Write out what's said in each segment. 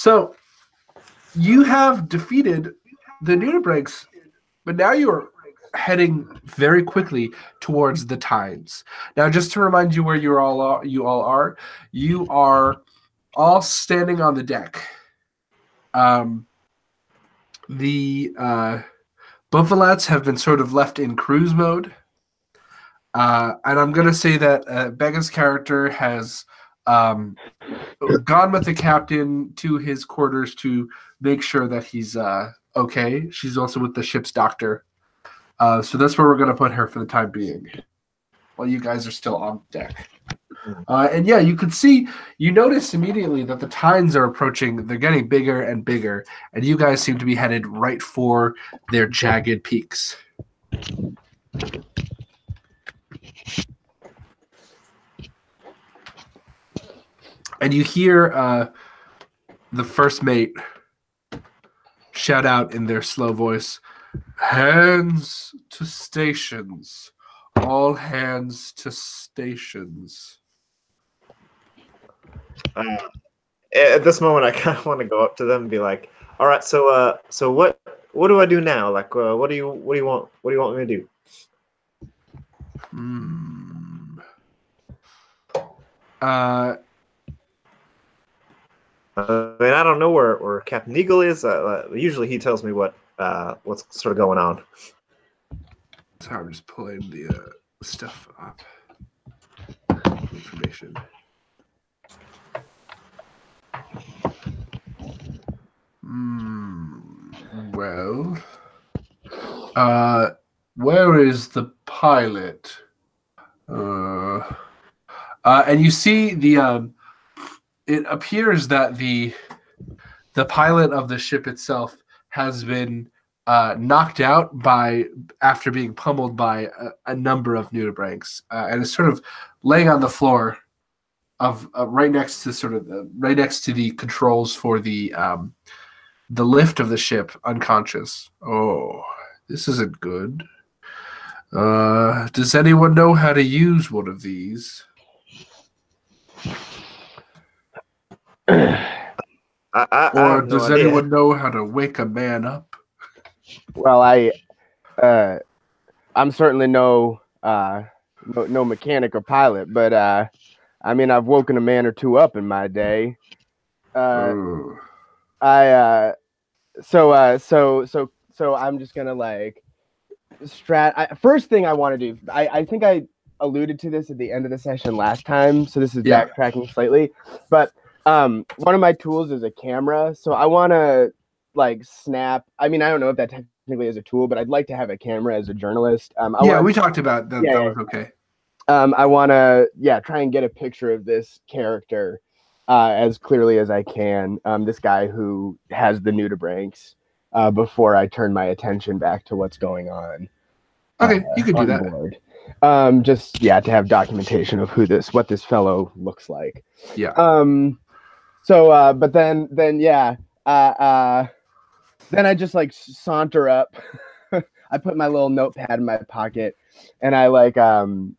So you have defeated the Nudibranchs, but now you're heading very quickly towards the Tides. Now, just to remind you where you all are all standing on the deck. The Buffalats have been sort of left in cruise mode. And I'm going to say that Becca's character has gone with the captain to his quarters to make sure that he's okay. She's also with the ship's doctor. So that's where we're going to put her for the time being, while you guys are still on deck. And yeah, you notice immediately that the tides are approaching. They're getting bigger and bigger, and you guys seem to be headed right for their jagged peaks. And you hear the first mate shout out in their slow voice, "Hands to stations. All hands to stations." At this moment, I kind of want to go up to them and be like, "All right, so what do I do now? Like, what do you want me to do?" I mean, I don't know where Captain Eagle is. Usually, he tells me what's sort of going on. Sorry, I'm just pulling the stuff up. Information. Well, where is the pilot? And you see the. It appears that the pilot of the ship itself has been knocked out after being pummeled by a number of Nudibranchs, and is sort of laying on the floor of right next to the controls for the lift of the ship, unconscious. Oh, this isn't good. Does anyone know how to use one of these? Or does anyone know how to wake a man up? Well, I'm certainly no mechanic or pilot, but I mean, I've woken a man or two up in my day. So I'm just gonna like first thing I want to do. I think I alluded to this at the end of the session last time, so this is backtracking slightly, but one of my tools is a camera, so I want to like snap. I mean, I don't know if that technically is a tool, but I'd like to have a camera as a journalist. We talked about that. That was okay. I want to try and get a picture of this character as clearly as I can. This guy who has the Nudibranchs before I turn my attention back to what's going on. Okay, you could do that. Board. Just to have documentation of what this fellow looks like. Yeah. But then I just like saunter up. I put my little notepad in my pocket, and I like the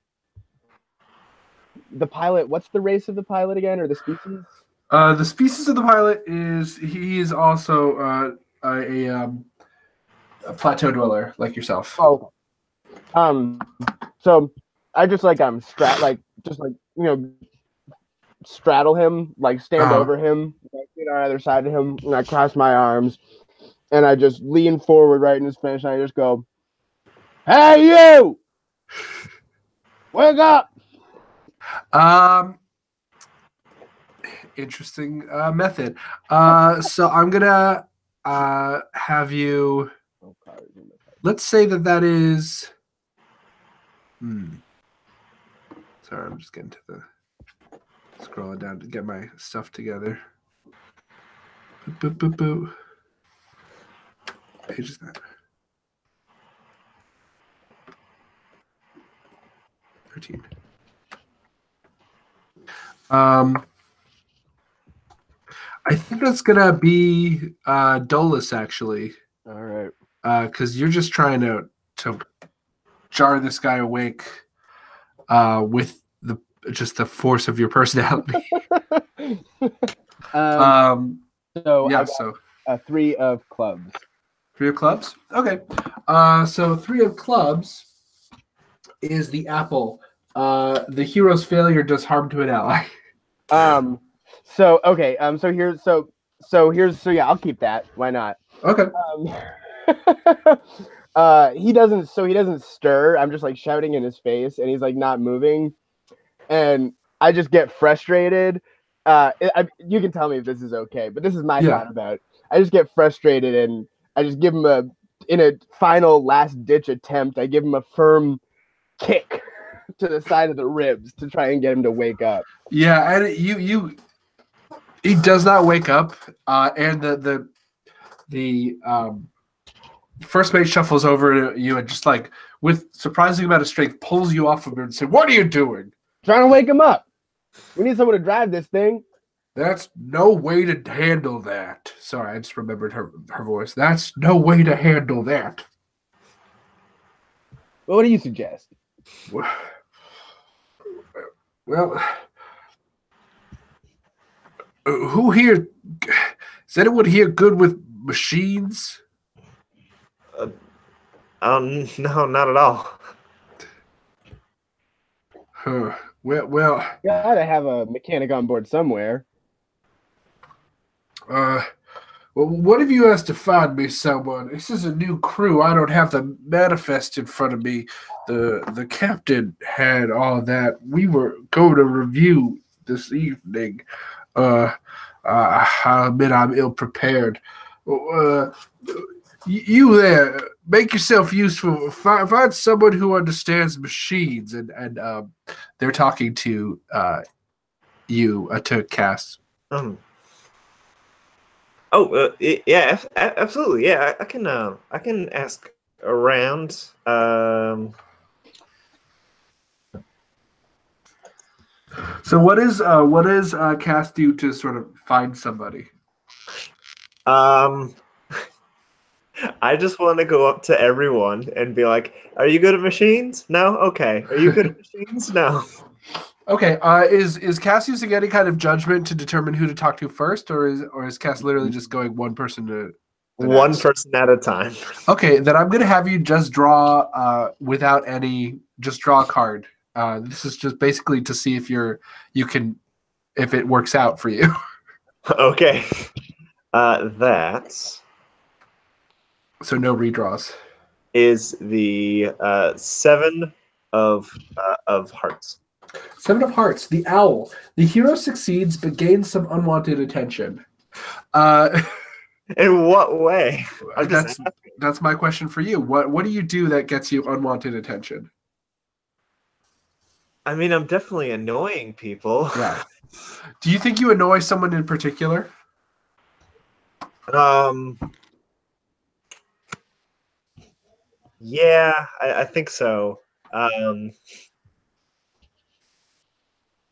pilot. What's the race of the pilot again, or the species? The species of the pilot he is also a plateau dweller like yourself. Oh. So I just straddle him, like stand over him, like, on either side of him, and I cross my arms, and I just lean forward right in his face, and I just go, "Hey, you! Wake up!" Interesting method. So I'm gonna have you. Let's say that is. Sorry, I'm just getting to the scrolling down to get my stuff together. Boop. Page is that? 13. I think that's gonna be Dolus actually. All right. Because you're just trying to jar this guy awake with the force of your personality. So So Yeah. I So got 3 of clubs. 3 of clubs. Okay. So 3 of clubs is the apple. The hero's failure does harm to an ally. So okay. So yeah, I'll keep that. Why not? Okay. He doesn't stir. I'm just like shouting in his face, and he's like not moving, and I just get frustrated. You can tell me if this is okay, but this is my Yeah. thought about it. I just get frustrated, and I just give him in a final last ditch attempt, I give him a firm kick to the side of the ribs to try and get him to wake up. Yeah, and he does not wake up, and the first mate shuffles over to you and just like with surprising amount of strength pulls you off of him and says, "What are you doing?" Trying to wake him up. We need someone to drive this thing. That's no way to handle that. Sorry, I just remembered her voice. That's no way to handle that. Well, what do you suggest? Well, who here? Is anyone here good with machines? No, not at all. Well, Gotta have a mechanic on board somewhere. well, one of you has to find me someone. This is a new crew. I don't have the manifest in front of me. The captain had all that. We were going to review this evening. I admit I'm ill prepared. You there, make yourself useful. Find someone who understands machines, and they're talking to you to Cass. Yeah, absolutely. Yeah, I can ask around. So what is Cass do to sort of find somebody? I just want to go up to everyone and be like, "Are you good at machines? No. Okay. Are you good at machines? No." Okay. Is Cass using any kind of judgment to determine who to talk to first, or is Cass literally just going one person to the One next? person at a time. Okay, then I'm gonna have you just draw just draw a card. This is just basically to see if if it works out for you. Okay. That So no redraws. is the 7 of hearts. 7 of hearts, the owl. The hero succeeds but gains some unwanted attention. In what way? That's my question for you. What do you do that gets you unwanted attention? I mean, I'm definitely annoying people. Yeah. Do you think you annoy someone in particular? Yeah, I think so. Part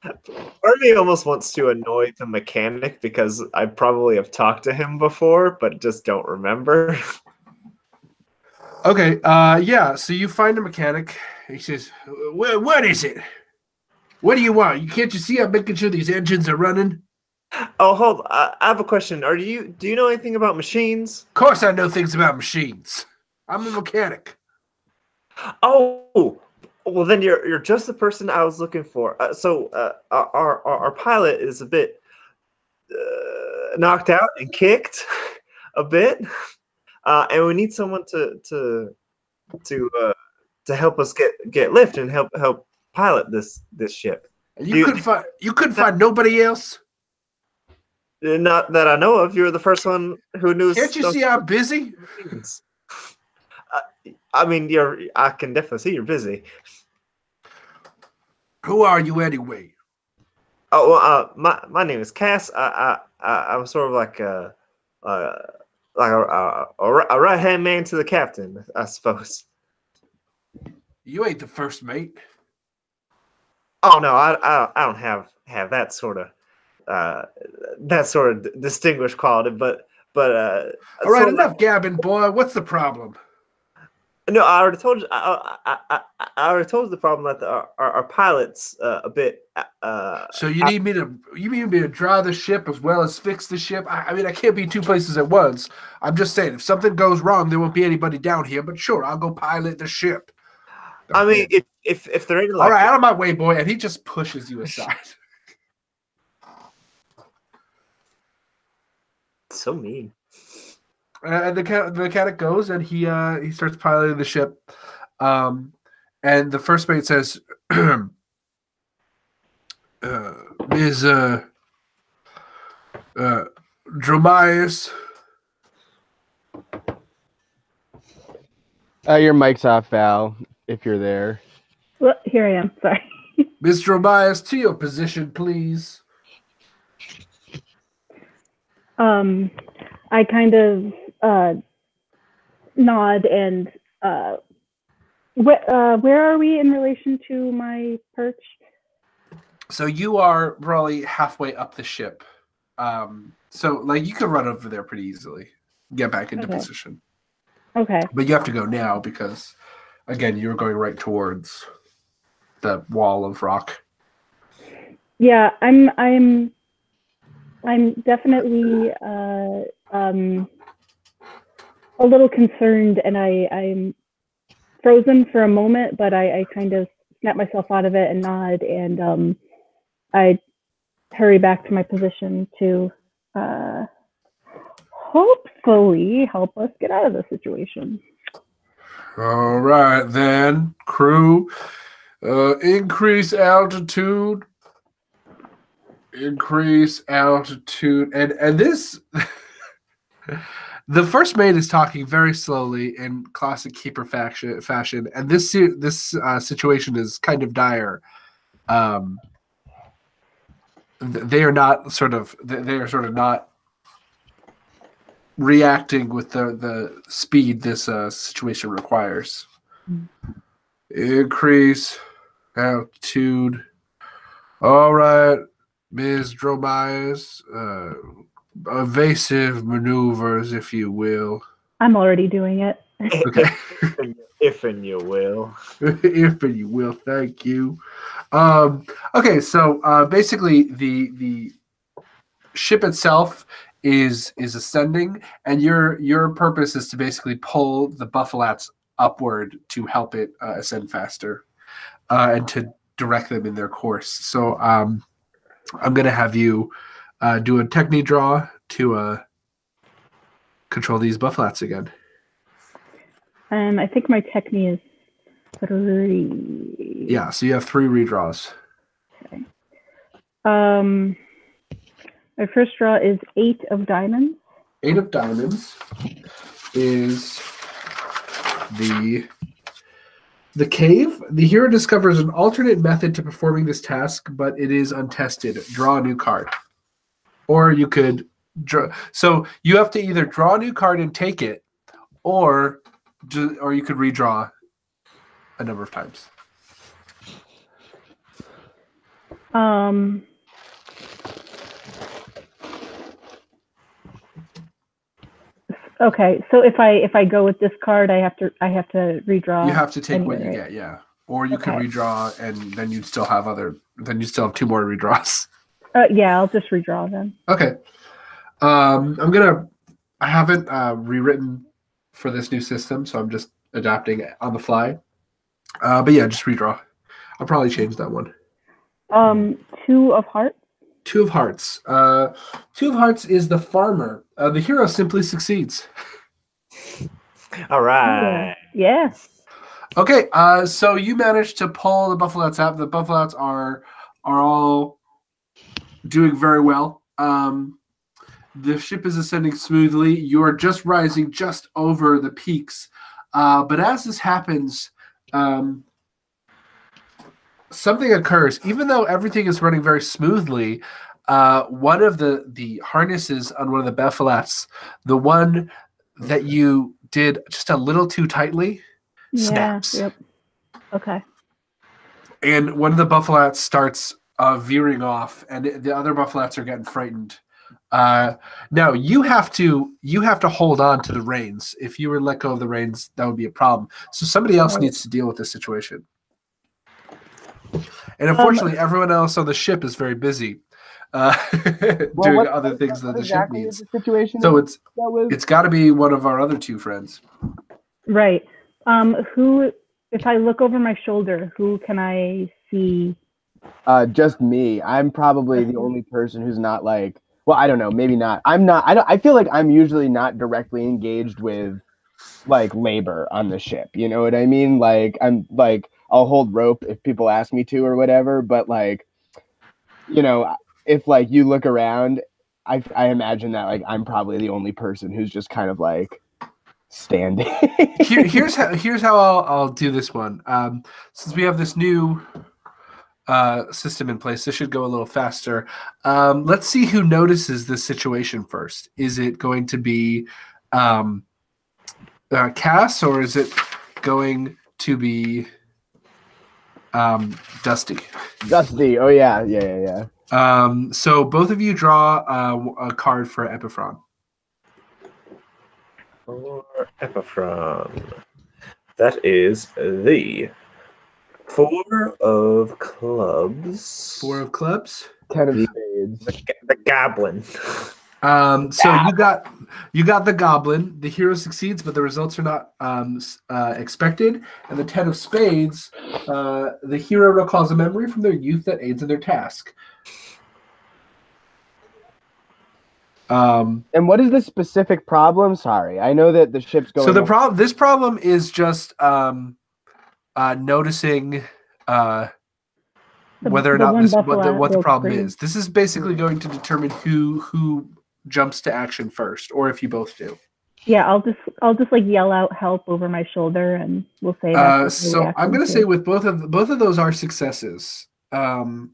of me almost wants to annoy the mechanic because I probably have talked to him before, but just don't remember. Okay. Yeah. So you find a mechanic. He says, "What is it? What do you want? Can't you see I'm making sure these engines are running?" Oh, hold. I have a question. Do you know anything about machines? Of course, I know things about machines. I'm a mechanic. Oh, well then you're just the person I was looking for. Our pilot is a bit knocked out and kicked a bit, and we need someone to help us get lift and help pilot this ship. You couldn't find nobody else. Not that I know of. You're the first one who knew. Can't you see I'm busy? I mean, I can definitely see you're busy. Who are you anyway? Oh, well, my name is Cass. I'm sort of like a right hand man to the captain, I suppose. You ain't the first mate. Oh no, I don't have that sort of distinguished quality, but all right, enough gabbing, boy. What's the problem? No, I already told you. I already told you the problem that our pilot's a bit. So you need me to draw the ship as well as fix the ship? I mean, I can't be in two places at once. I'm just saying, if something goes wrong, there won't be anybody down here. But sure, I'll go pilot the ship. I mean, if there ain't All like, right, out of my way, boy. And he just pushes you aside. so mean. And the mechanic goes and he starts piloting the ship. And the first mate says, Ms. Dromius. Your mic's off, Val, if you're there. Well, here I am. Sorry. Ms. Dromius, to your position, please. I kind of nod and where are we in relation to my perch? So you are probably halfway up the ship. So like you could run over there pretty easily, get back into position. Okay. But you have to go now because, again, you're going right towards the wall of rock. Yeah, I'm definitely a little concerned, and I'm frozen for a moment, but I kind of snap myself out of it and nod, and I hurry back to my position to hopefully help us get out of the situation. All right, then, crew. Increase altitude. Increase altitude. And this... The first mate is talking very slowly in classic keeper fashion, and this situation is kind of dire. They are sort of not reacting with the speed this situation requires. Increase altitude. All right, Ms. Dromius. Evasive maneuvers, if you will. I'm already doing it. Okay. if and you will. If and you will, thank you. Okay, so basically the ship itself is ascending, and your purpose is to basically pull the buffalats upward to help it ascend faster, and to direct them in their course. So I'm going to have you do a TCBV draw to control these buffalats again. I think my TCBV is 3. Yeah, so you have 3 redraws. Okay. My first draw is 8 of diamonds. 8 of diamonds is the cave. The hero discovers an alternate method to performing this task, but it is untested. Draw a new card. Or you could draw. So you have to either draw a new card and take it, or you could redraw a number of times. Okay, so if I go with this card, I have to redraw. You have to take anyway, what you right? get, yeah. Or you could redraw, and then you'd still have have 2 more redraws. Yeah, I'll just redraw then. Okay. I haven't rewritten for this new system, so I'm just adapting on the fly. But yeah, just redraw. I'll probably change that one. 2 of hearts. 2 of hearts. 2 of hearts is the farmer. The hero simply succeeds. All right. Yeah. Okay, so you managed to pull the buffalats out. The buffalats are all doing very well. The ship is ascending smoothly. You are just rising just over the peaks. But as this happens, something occurs. Even though everything is running very smoothly, one of the harnesses on one of the buffalats, the one that you did just a little too tightly, snaps. Yep. Okay. And one of the buffalats starts veering off, and the other buffalats are getting frightened. No, you have to hold on to the reins. If you were let go of the reins, that would be a problem. So somebody else needs to deal with this situation. And unfortunately, everyone else on the ship is very busy doing other things that the ship needs. So it's got to be one of our other two friends. Right. Who? If I look over my shoulder, who can I see? Just me. I'm probably the only person who's not like. Well, I don't know. Maybe not. I'm not. I feel like I'm usually not directly engaged with like labor on the ship. You know what I mean? Like I'm like I'll hold rope if people ask me to or whatever. But like, you know, if like you look around, I imagine that like I'm probably the only person who's just kind of like standing. Here's how I'll do this one. Since we have this new system in place, this should go a little faster. Let's see who notices this situation first. Is it going to be Cass, or is it going to be Dusty? Dusty. Oh yeah. So both of you draw a card for Epiphron. For Epiphron, that is the 4 of clubs. 4 of clubs. 10 of spades. The goblin. So you got the goblin. The hero succeeds, but the results are not expected. And the 10 of spades, the hero recalls a memory from their youth that aids in their task. And what is the specific problem? Sorry, I know that the ship's going. So this problem is just noticing whether or not what the problem is. This is basically going to determine who jumps to action first, or if you both do. Yeah, I'll just like yell out help over my shoulder, and we'll say. So I'm going to say with both of those are successes. So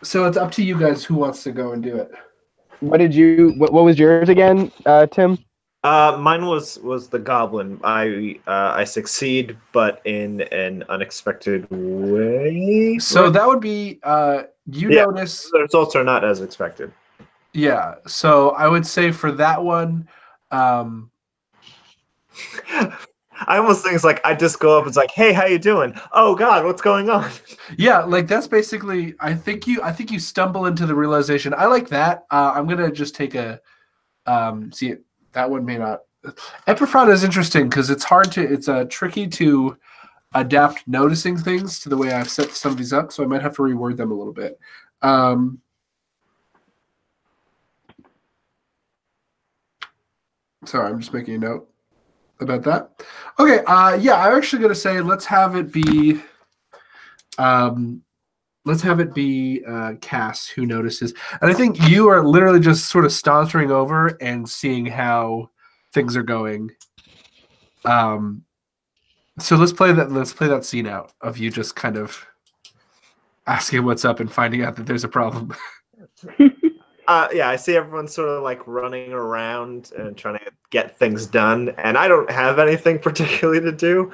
it's up to you guys who wants to go and do it. What was yours again, Tim? Mine was the goblin. I succeed, but in an unexpected way. So that would be notice the results are not as expected. Yeah. So I would say for that one, I almost think it's like I just go up. It's like, hey, how you doing? Oh God, what's going on? Yeah, like that's basically. I think you stumble into the realization. I like that. I'm gonna just take a. See, that one may not. Epiphron is interesting because it's tricky to adapt noticing things to the way I've set some of these up. So I might have to reword them a little bit. Sorry, I'm just making a note about that. Okay, yeah, I'm actually going to say let's have it be Cass who notices. And I think you are literally just sort of sauntering over and seeing how things are going. So let's play that scene out of you just kind of asking what's up and finding out that there's a problem. Yeah, I see everyone sort of like running around and trying to get things done, and I don't have anything particularly to do.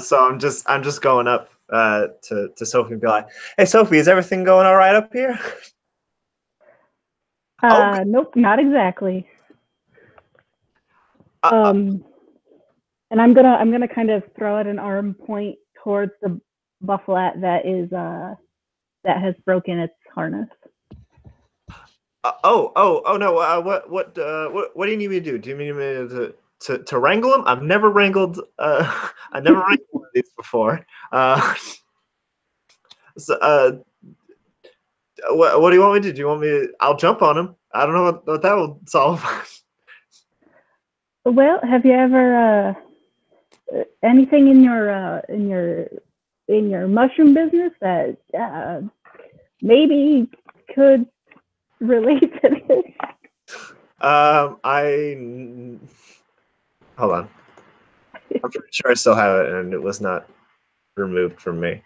So I'm just going up to Sophie and be like, "Hey, Sophie, is everything going all right up here?" Nope, not exactly. And I'm gonna kind of throw out an arm point towards the bufflet that has broken its harness. Oh no! What do you need me to do? Do you need me to wrangle him? I've never wrangled. I never wrangled one of these before. So, what do you want me to do? Do you want me to? I'll jump on him. I don't know what that will solve. Well, have you ever anything in your mushroom business that maybe could relate to this? Hold on. I'm pretty sure I still have it, and it was not removed from me.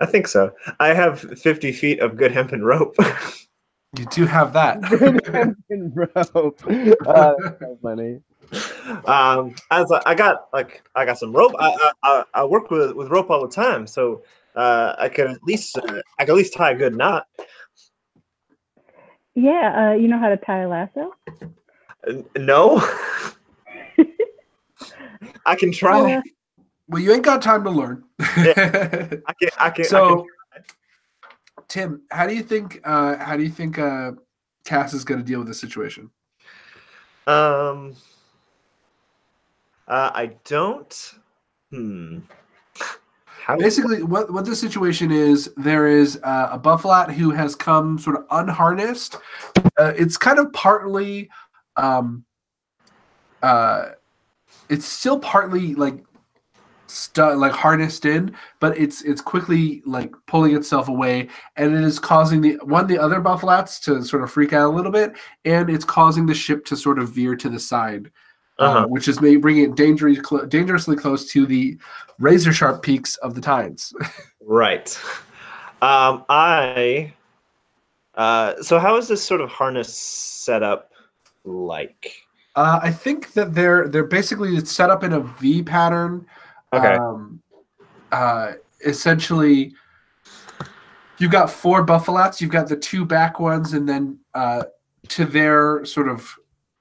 I think so. I have 50 feet of good hempen rope. You do have that. Good hempen rope. That's so funny. I got some rope. I work with rope all the time, so I could at least tie a good knot. Yeah, you know how to tie a lasso? No. I can try. Well, you ain't got time to learn. I can. So, Tim, how do you think Cass is going to deal with this situation? I don't. Basically, what the situation is, there is a Bufflat who has come sort of unharnessed. It's kind of partly, it's still partly like harnessed in, but it's quickly like pulling itself away, and it is causing the other Bufflats to sort of freak out a little bit, and it's causing the ship to sort of veer to the side. Which is bringing it dangerously close to the razor sharp peaks of the tides. Right. So how is this sort of harness set up like? I think that they're basically it's set up in a V pattern. Okay. Essentially, you've got 4 Buffalats. You've got the 2 back ones, and then to their sort of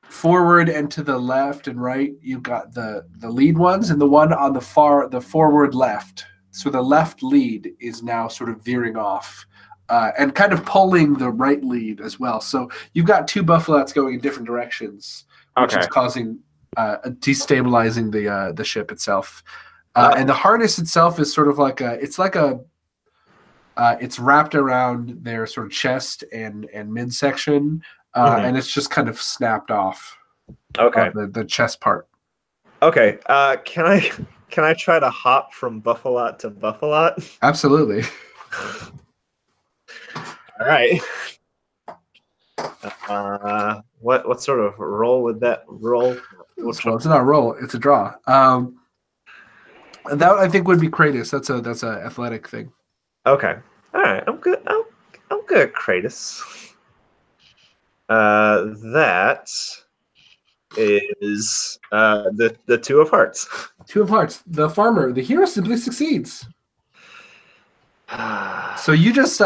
forward and to the left and right, you've got the lead ones, and the one on the forward left. So the left lead is now sort of veering off and kind of pulling the right lead as well. So you've got 2 Buffalats going in different directions, which is causing destabilizing the ship itself. And the harness itself is sort of like it's wrapped around their sort of chest and midsection. And it's just kind of snapped off. Okay. The chest part. Okay. Can I try to hop from Buffalat to Buffalat? Absolutely. All right. What sort of roll would that roll? Well, it's not a roll; it's a draw. That I think would be Kratos. That's a athletic thing. Okay. All right. I'm good. I'm good, Kratos. That is the 2 of hearts. 2 of hearts. The farmer, the hero, simply succeeds. So you just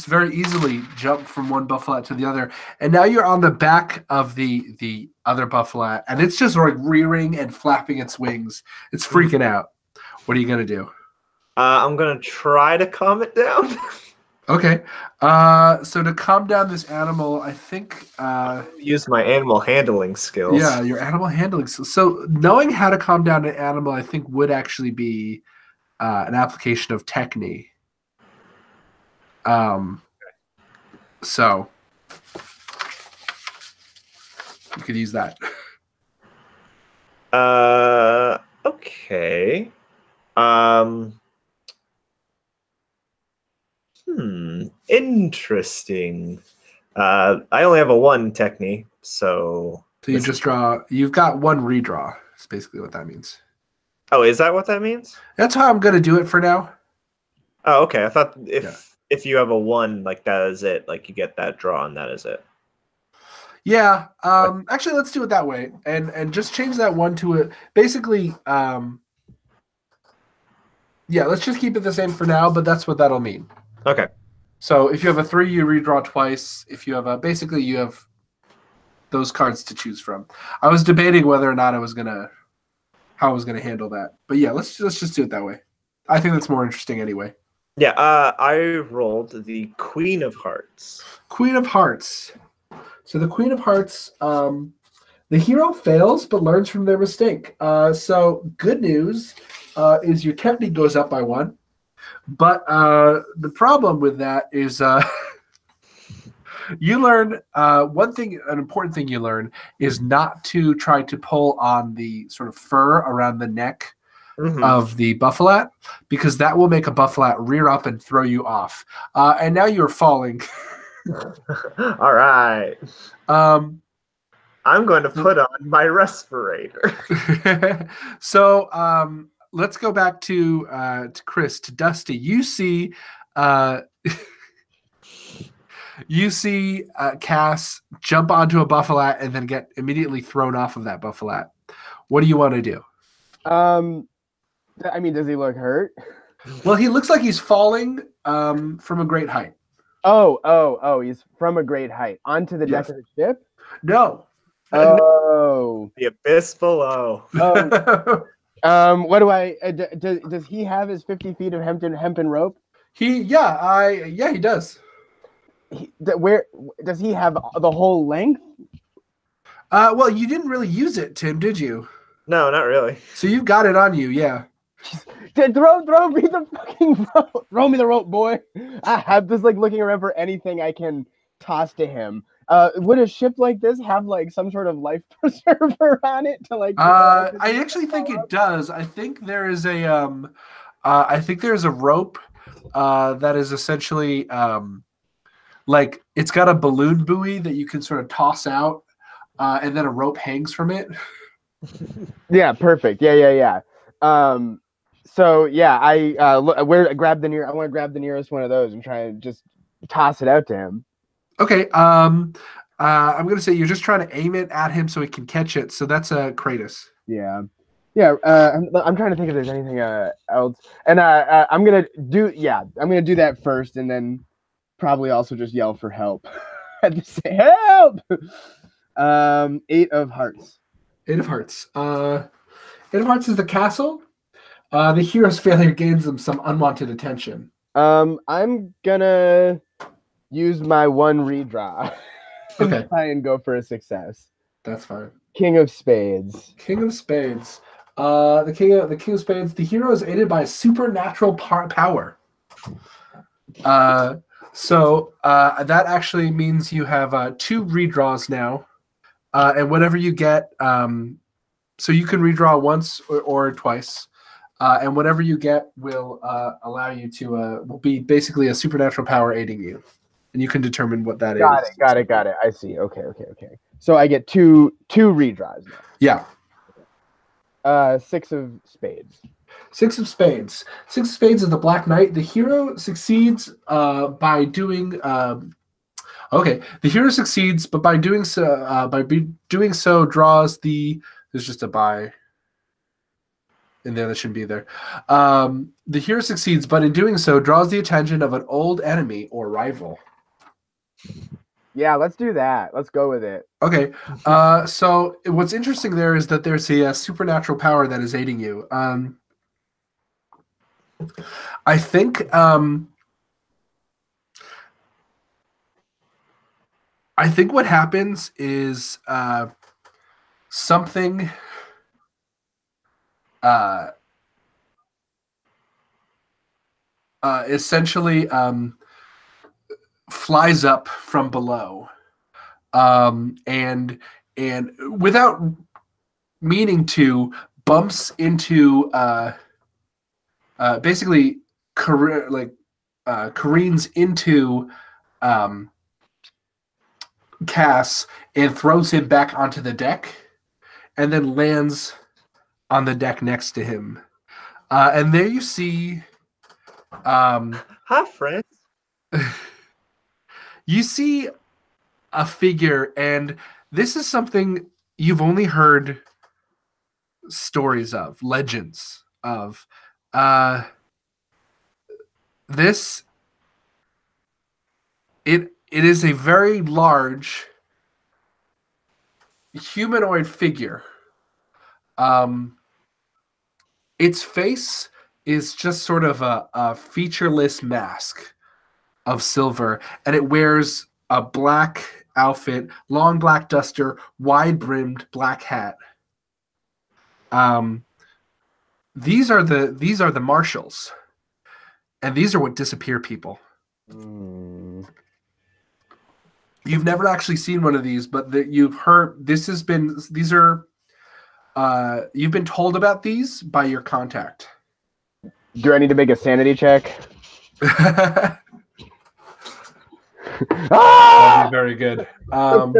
very easily jump from one Buffalo to the other, and now you're on the back of the other Buffalo, and it's just like rearing and flapping its wings. It's freaking out. What are you gonna do? I'm gonna try to calm it down. Okay. So to calm down this animal, I think use my animal handling skills. Yeah, your animal handling skills. So knowing how to calm down an animal, I think, would actually be an application of TCBV. So you could use that. Okay. Interesting. I only have a 1 TCBV, so you just draw. You've got 1 redraw. That's basically what that means. Oh, is that what that means? That's how I'm gonna do it for now. Oh, okay. I thought if you have a 1, like that is it. Like you get that draw and that is it. Yeah. Actually, let's do it that way, and just change that 1 to a basically. Yeah, let's just keep it the same for now, but that's what that'll mean. Okay. So if you have a 3, you redraw twice. If you have basically you have those cards to choose from. I was debating whether or not how I was gonna handle that, but yeah, let's just do it that way. I think that's more interesting anyway. Yeah, I rolled the Queen of Hearts. Queen of Hearts. So the Queen of Hearts, the hero fails but learns from their mistake. So good news is your technique goes up by 1. But the problem with that is you learn an important thing you learn is not to try to pull on the sort of fur around the neck of the Buffalat, because that will make a Buffalat rear up and throw you off. And now you're falling. All right. I'm going to put on my respirator. So let's go back to Chris, to Dusty. You see Cass jump onto a Buffalat and then get immediately thrown off of that Buffalat. What do you want to do? I mean, does he look hurt? Well, he looks like he's falling from a great height. Oh, he's from a great height. Onto the deck of the ship? No. Oh. The abyss below. What do I does he have his 50 feet of hempen rope? He does. Where does he have the whole length? Well, you didn't really use it, Tim, did you? No, not really. So you've got it on you, yeah. Throw me the fucking rope. Throw me the rope, boy. I'm just like looking around for anything I can toss to him. Would a ship like this have like some sort of life preserver on it to like? I actually think it does. I think there is a rope that is essentially like it's got a balloon buoy that you can sort of toss out, and then a rope hangs from it. Yeah, perfect. Yeah. So yeah, I grab the I want to grab the nearest one of those and try and just toss it out to him. Okay. I'm gonna say you're just trying to aim it at him so he can catch it. So that's Kratos. Yeah. I'm trying to think if there's anything else, and I'm gonna do that first, and then probably also just yell for help. Help! 8 of hearts. 8 of hearts. 8 of hearts is the castle. The hero's failure gains them some unwanted attention. I'm gonna use my 1 redraw. Okay. Try and go for a success. That's fine. King of Spades. The King of Spades. The hero is aided by a supernatural power. So that actually means you have 2 redraws now, and whatever you get, so you can redraw once or twice, and whatever you get will allow you to will be basically a supernatural power aiding you, and you can determine what that is. Got it. I see. Okay. So I get two redraws now. Yeah. 6 of spades. 6 of spades. 6 of spades is the Black Knight. The hero succeeds by doing. Okay, the hero succeeds, but by doing so, draws the. There's just a buy in there that shouldn't be there. The hero succeeds, but in doing so, draws the attention of an old enemy or rival. Yeah, let's do that. Let's go with it. Okay. So what's interesting there is that there's a supernatural power that is aiding you. I think what happens is something essentially flies up from below, and without meaning to, bumps into basically careens into Cass and throws him back onto the deck, and then lands on the deck next to him. And there you see. Hi, friends. You see a figure, and this is something you've only heard stories of, legends of. It is a very large humanoid figure. Its face is just sort of a featureless mask of silver, and it wears a black outfit, long black duster, wide-brimmed black hat. These are the marshals, and these are what disappear people. You've never actually seen one of these, but you've heard. You've been told about these by your contact. Do I need to make a sanity check? That'd be very good. Well,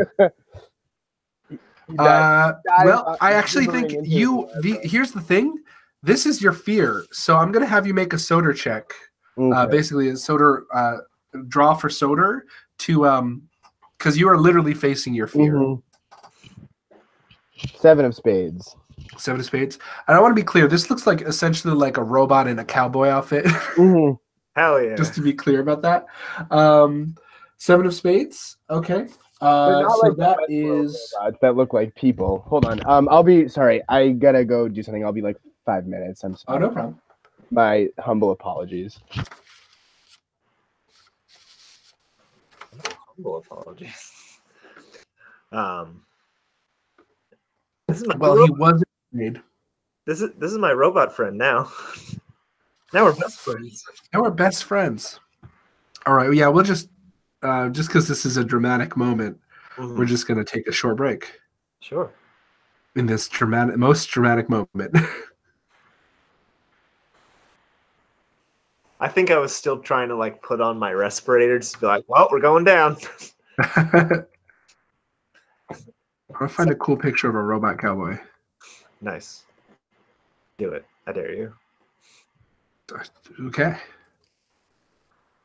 I actually think here's the thing. This is your fear, so I'm gonna have you make a soda check. Okay. Basically, a soda draw for soda to because you are literally facing your fear. Mm-hmm. 7 of spades. 7 of spades. And I want to be clear. This looks like essentially like a robot in a cowboy outfit. Mm-hmm. Hell yeah. Just to be clear about that. Seven of spades. Okay. Not So like that the is. robots that look like people. Hold on. I'll be sorry. I gotta go do something. I'll be like 5 minutes. I'm sorry. Oh, no problem. My humble apologies. Humble apologies. This is my Well, he was made. This is my robot friend now. Now we're best friends. Now we're best friends. All right. Yeah, we'll just because this is a dramatic moment, we're just gonna take a short break. Sure. In this most dramatic moment. I think I was still trying to like put on my respirator just to be like, well, we're going down. I'll find a cool picture of a robot cowboy. Nice. Do it. I dare you. Okay.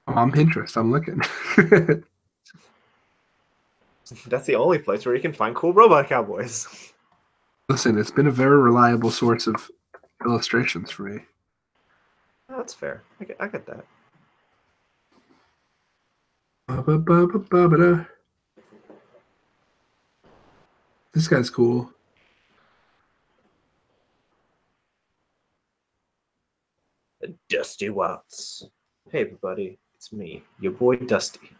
Oh, I'm Pinterest. I'm looking. That's the only place where you can find cool robot cowboys. Listen, it's been a very reliable source of illustrations for me. Oh, that's fair. I get that. Ba-ba-ba-ba-ba-da. This guy's cool. Dusty Watts. Hey, everybody. It's me, your boy Dusty.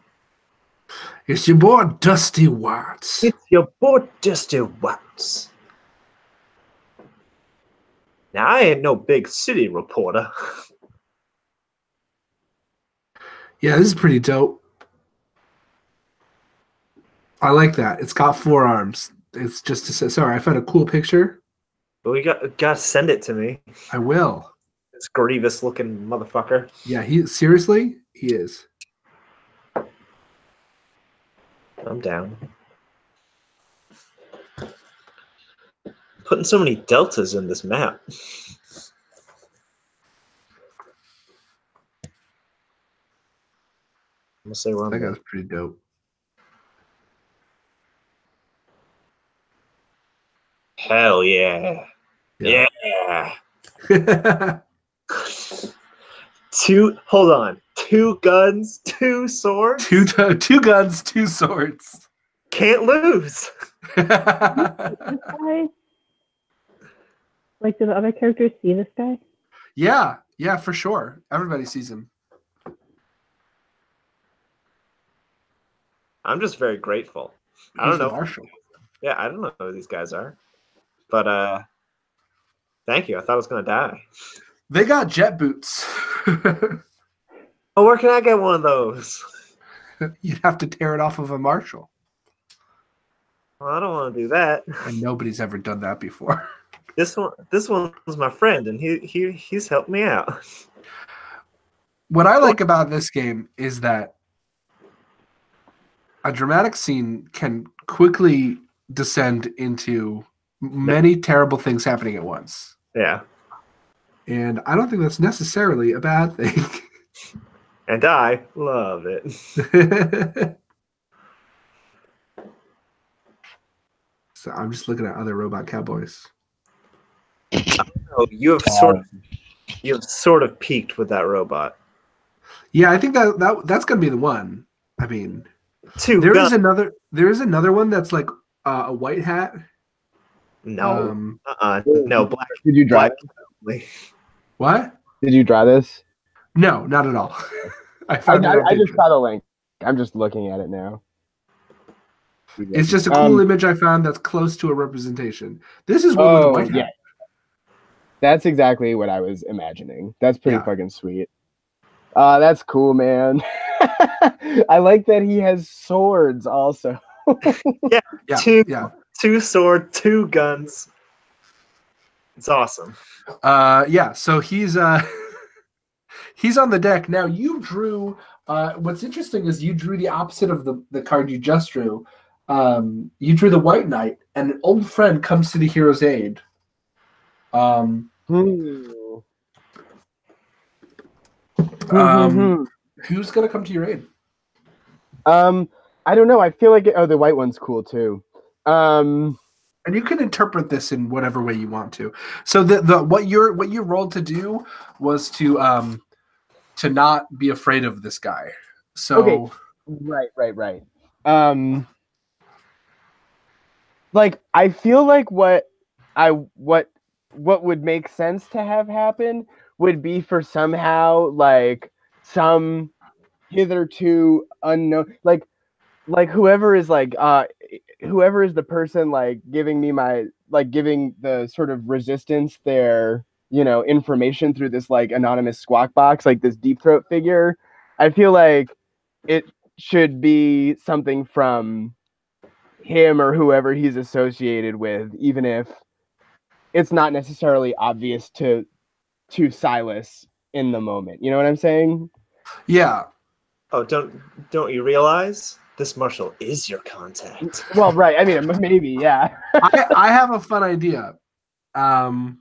It's your boy, Dusty Watts. It's your boy Dusty Watts. Now, I ain't no big city reporter. Yeah, this is pretty dope. I like that. It's got 4 arms. It's just to say, sorry, I found a cool picture. But we gotta send it to me. I will. This grievous looking motherfucker. Yeah, he is. I'm down. Putting so many deltas in this map. I'm gonna say where I'm That going. guy's pretty dope. Hell yeah. Yeah. Hold on. 2 guns, 2 swords. Two guns, 2 swords. Can't lose. This guy? Like, do the other characters see this guy? Yeah, for sure. Everybody sees him. I'm just very grateful. I He's don't the know. Marshal. Yeah, I don't know who these guys are. But thank you. I thought I was gonna die. They got jet boots. Oh, where can I get one of those? You'd have to tear it off of a Marshal. Well, I don't want to do that. And nobody's ever done that before. This one's my friend, and he's helped me out. What I like about this game is that a dramatic scene can quickly descend into many terrible things happening at once. Yeah. And I don't think that's necessarily a bad thing. And I love it. So I'm just looking at other robot cowboys. Oh, you have sort of peaked with that robot. Yeah, I think that's gonna be the one. I mean, There is another one that's like a white hat. No. No, black. Did you draw Black. What? Did you draw this? No, not at all. I I just saw the link. I'm just looking at it now. It's just a cool image I found that's close to a representation. This is one with a white hat. Yeah. That's exactly what I was imagining. That's pretty fucking sweet. That's cool, man. I like that he has swords also. Yeah. Two sword, 2 guns. It's awesome. Yeah, so he's he's on the deck. Now you drew what's interesting is you drew the opposite of the card you just drew. You drew the White Knight, and an old friend comes to the hero's aid. Who's gonna come to your aid? I don't know. I feel like the white one's cool too. And you can interpret this in whatever way you want to. So the what you rolled to do was to to not be afraid of this guy. So okay, right. Like I feel like what would make sense to have happen would be for somehow like some hitherto unknown like whoever is whoever is the person like giving me my like giving the sort of resistance their information through this like anonymous squawk box, like this deep throat figure. I feel like it should be something from him or whoever he's associated with, even if it's not necessarily obvious to Silas in the moment. You know what I'm saying? yeah. Oh, don't you realize this marshal is your contact? Well, right. I mean, maybe, yeah. I have a fun idea. And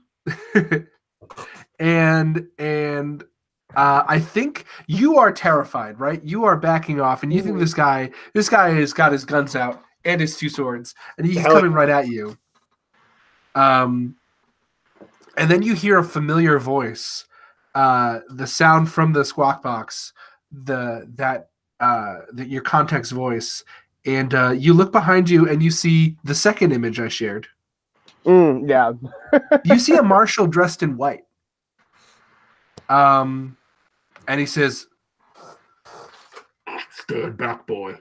I think you are terrified, right? You are backing off, and you think this guy has got his guns out and his 2 swords, and he's coming right at you. And then you hear a familiar voice, the sound from the squawk box, that your contact's voice, and you look behind you and you see the second image I shared. Yeah. You see a marshal dressed in white. And he says, "Stand back, boy."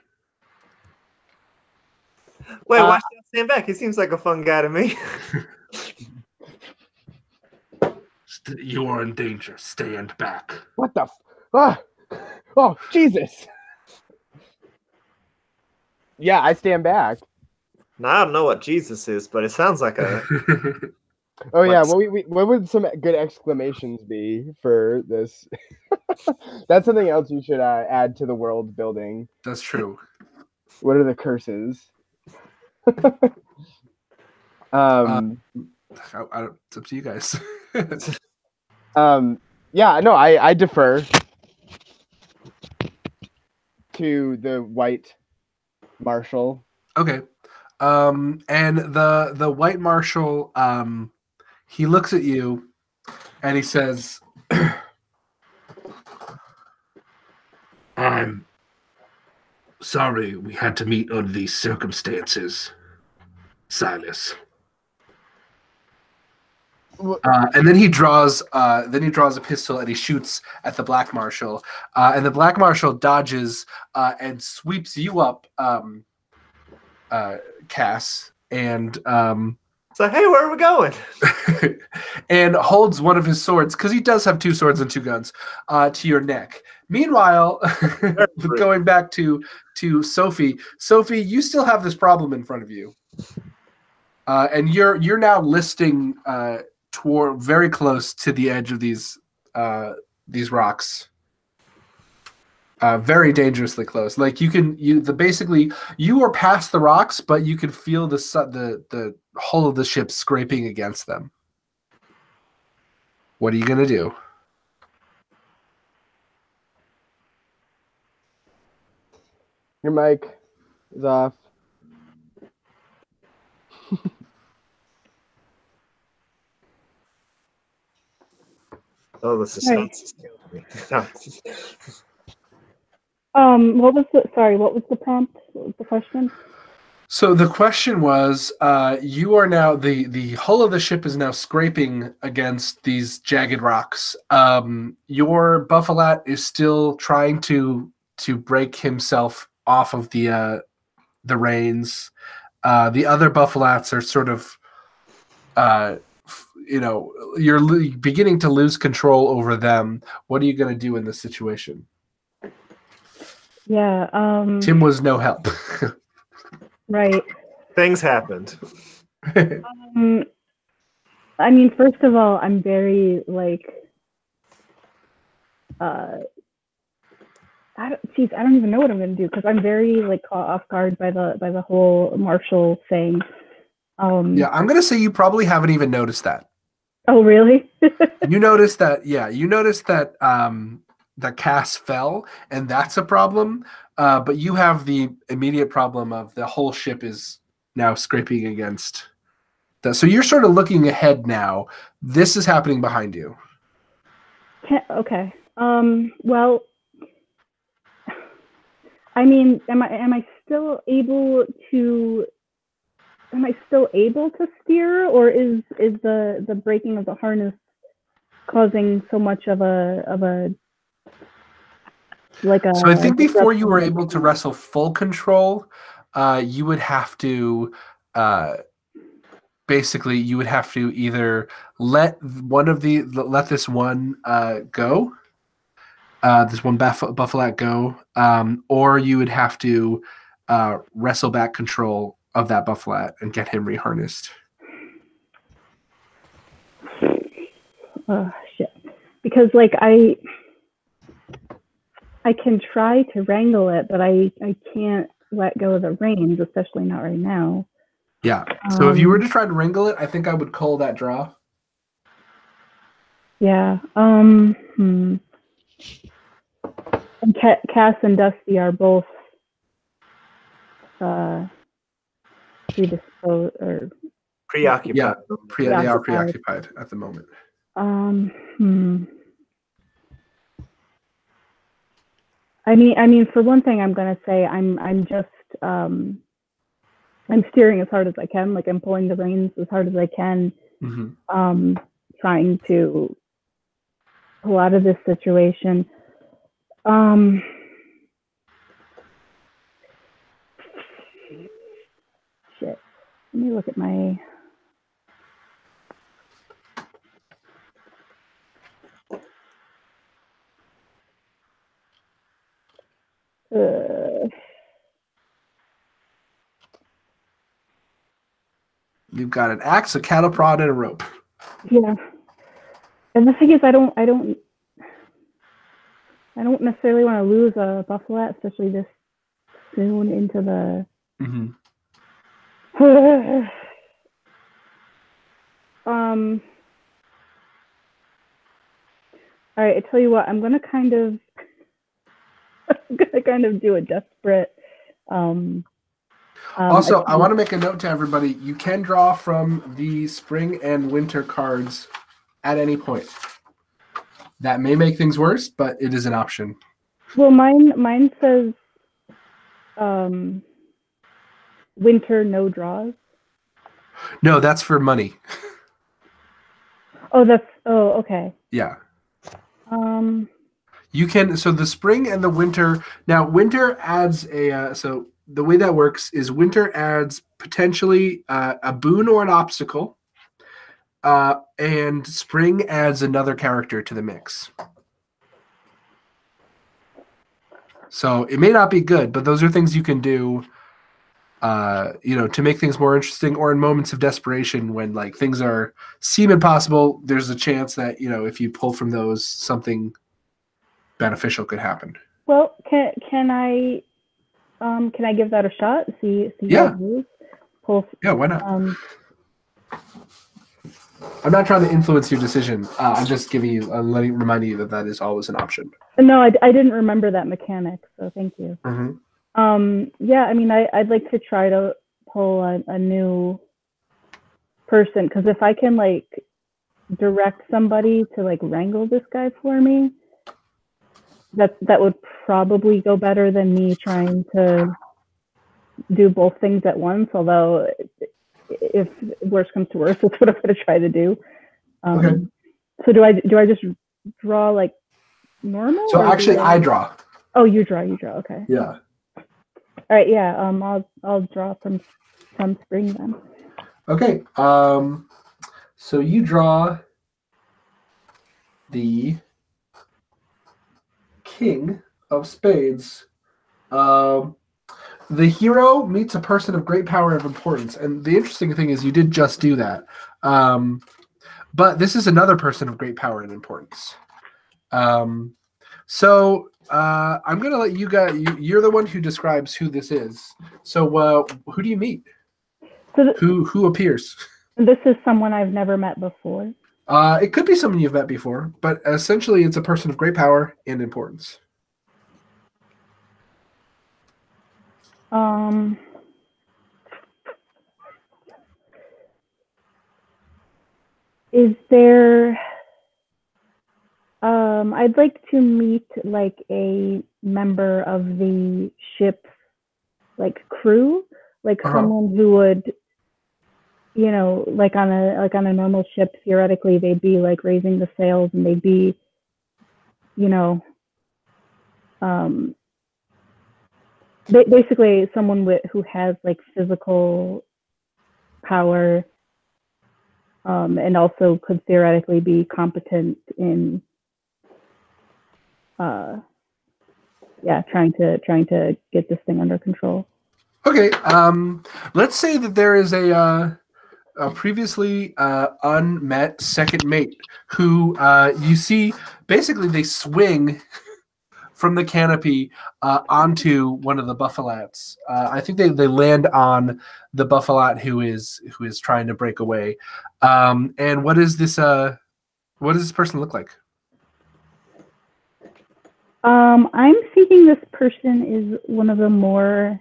Wait, why should I stand back? He seems like a fun guy to me. You are in danger. Stand back. What the? Oh, Jesus. Yeah, I stand back. Now, I don't know what Jesus is, but it sounds like a... Oh, yeah. What would some good exclamations be for this? That's something else you should add to the world building. That's true. What are the curses? It's up to you guys. Yeah, no, I defer to the white marshal. Okay. And the white marshal, he looks at you and he says, "I'm sorry we had to meet under these circumstances, Silas." And then he draws a pistol and he shoots at the black marshal, and the black marshal dodges and sweeps you up, Cass, and so hey, where are we going? and holds one of his swords, because he does have 2 swords and 2 guns, to your neck. Meanwhile, going back to Sophie, you still have this problem in front of you, and you're now listing toward very close to the edge of these rocks, very dangerously close. Like basically you are past the rocks, but you can feel the hull of the ship scraping against them. What are you gonna do? Your mic is off. Oh, the suspense is killing me. What was the prompt? What was the question? So the question was, you are now the hull of the ship is now scraping against these jagged rocks. Your Buffalat is still trying to break himself off of the reins. The other Buffalats are sort of, you're beginning to lose control over them. What are you going to do in this situation? Yeah. Tim was no help. Right. Things happened. I mean, first of all, I'm very I don't even know what I'm going to do, because I'm very caught off guard by the whole Marshall thing. Yeah, I'm going to say you probably haven't even noticed that. Oh, really? You noticed that? Yeah, you noticed that that Cass fell, and that's a problem. But you have the immediate problem of the whole ship is now scraping against. So you're sort of looking ahead now. This is happening behind you. Okay. Well, I mean, am I still able to steer, or is the breaking of the harness causing so much of a like a? So I think before you were able to wrestle full control, you would have to basically you would have to either let this one go, this one Buffalo go, or you would have to wrestle back control of that Buffalo and get him reharnessed. Oh shit! Because like I can try to wrangle it, but I can't let go of the reins, especially not right now. Yeah. So if you were to try to wrangle it, I think I would call that draw. Yeah. And Cass and Dusty are both predisposed or preoccupied. Yeah, they are preoccupied at the moment. I mean, for one thing, I'm gonna say I'm just I'm steering as hard as I can. Like I'm pulling the reins as hard as I can, trying to pull out of this situation. Shit. Let me look at my. You've got an axe, a cattle prod, and a rope. Yeah, and the thing is, I don't necessarily want to lose a Buffalo, especially this soon into the. All right, I tell you what, I'm gonna kind of do a desperate. Also, I want to make a note to everybody. You can draw from the spring and winter cards at any point. That may make things worse, but it is an option. Well, mine says winter no draws. No, that's for money. Oh, okay. Yeah. You can, so the spring and the winter, now winter adds so the way that works is winter adds potentially a boon or an obstacle, and spring adds another character to the mix. So it may not be good, but those are things you can do, to make things more interesting, or in moments of desperation when like things seem impossible, there's a chance that, if you pull from those, something beneficial could happen. Well, can I give that a shot? See Yeah. how it moves? Pull. Yeah, why not? I'm not trying to influence your decision. I'm just reminding you that is always an option. No, I didn't remember that mechanic, so thank you. Yeah, I mean, I'd like to try to pull a new person, because if I can like direct somebody to like wrangle this guy for me, that would probably go better than me trying to do both things at once. Although, if worse comes to worse, that's what I'm going to try to do. Okay. So do I just draw like normal? So actually, I draw. Oh, you draw. Okay. Yeah. All right. Yeah. I'll draw from spring then. Okay. So you draw the King of Spades. The hero meets a person of great power and importance. And the interesting thing is you did just do that. But this is another person of great power and importance. So I'm going to let you guys, you're the one who describes who this is. So who do you meet? So who appears? This is someone I've never met before. It could be someone you've met before, but essentially it's a person of great power and importance. Is there I'd like to meet like a member of the ship's like crew, like someone who would, you know, like on a normal ship, theoretically they'd be like raising the sails and they'd be, you know, basically someone who has like physical power, and also could theoretically be competent in trying to get this thing under control. Okay. Let's say that there is a previously unmet second mate who you see basically they swing from the canopy onto one of the buffalats. I think they land on the buffalat who is trying to break away. And what does this person look like? I'm thinking this person is one of the more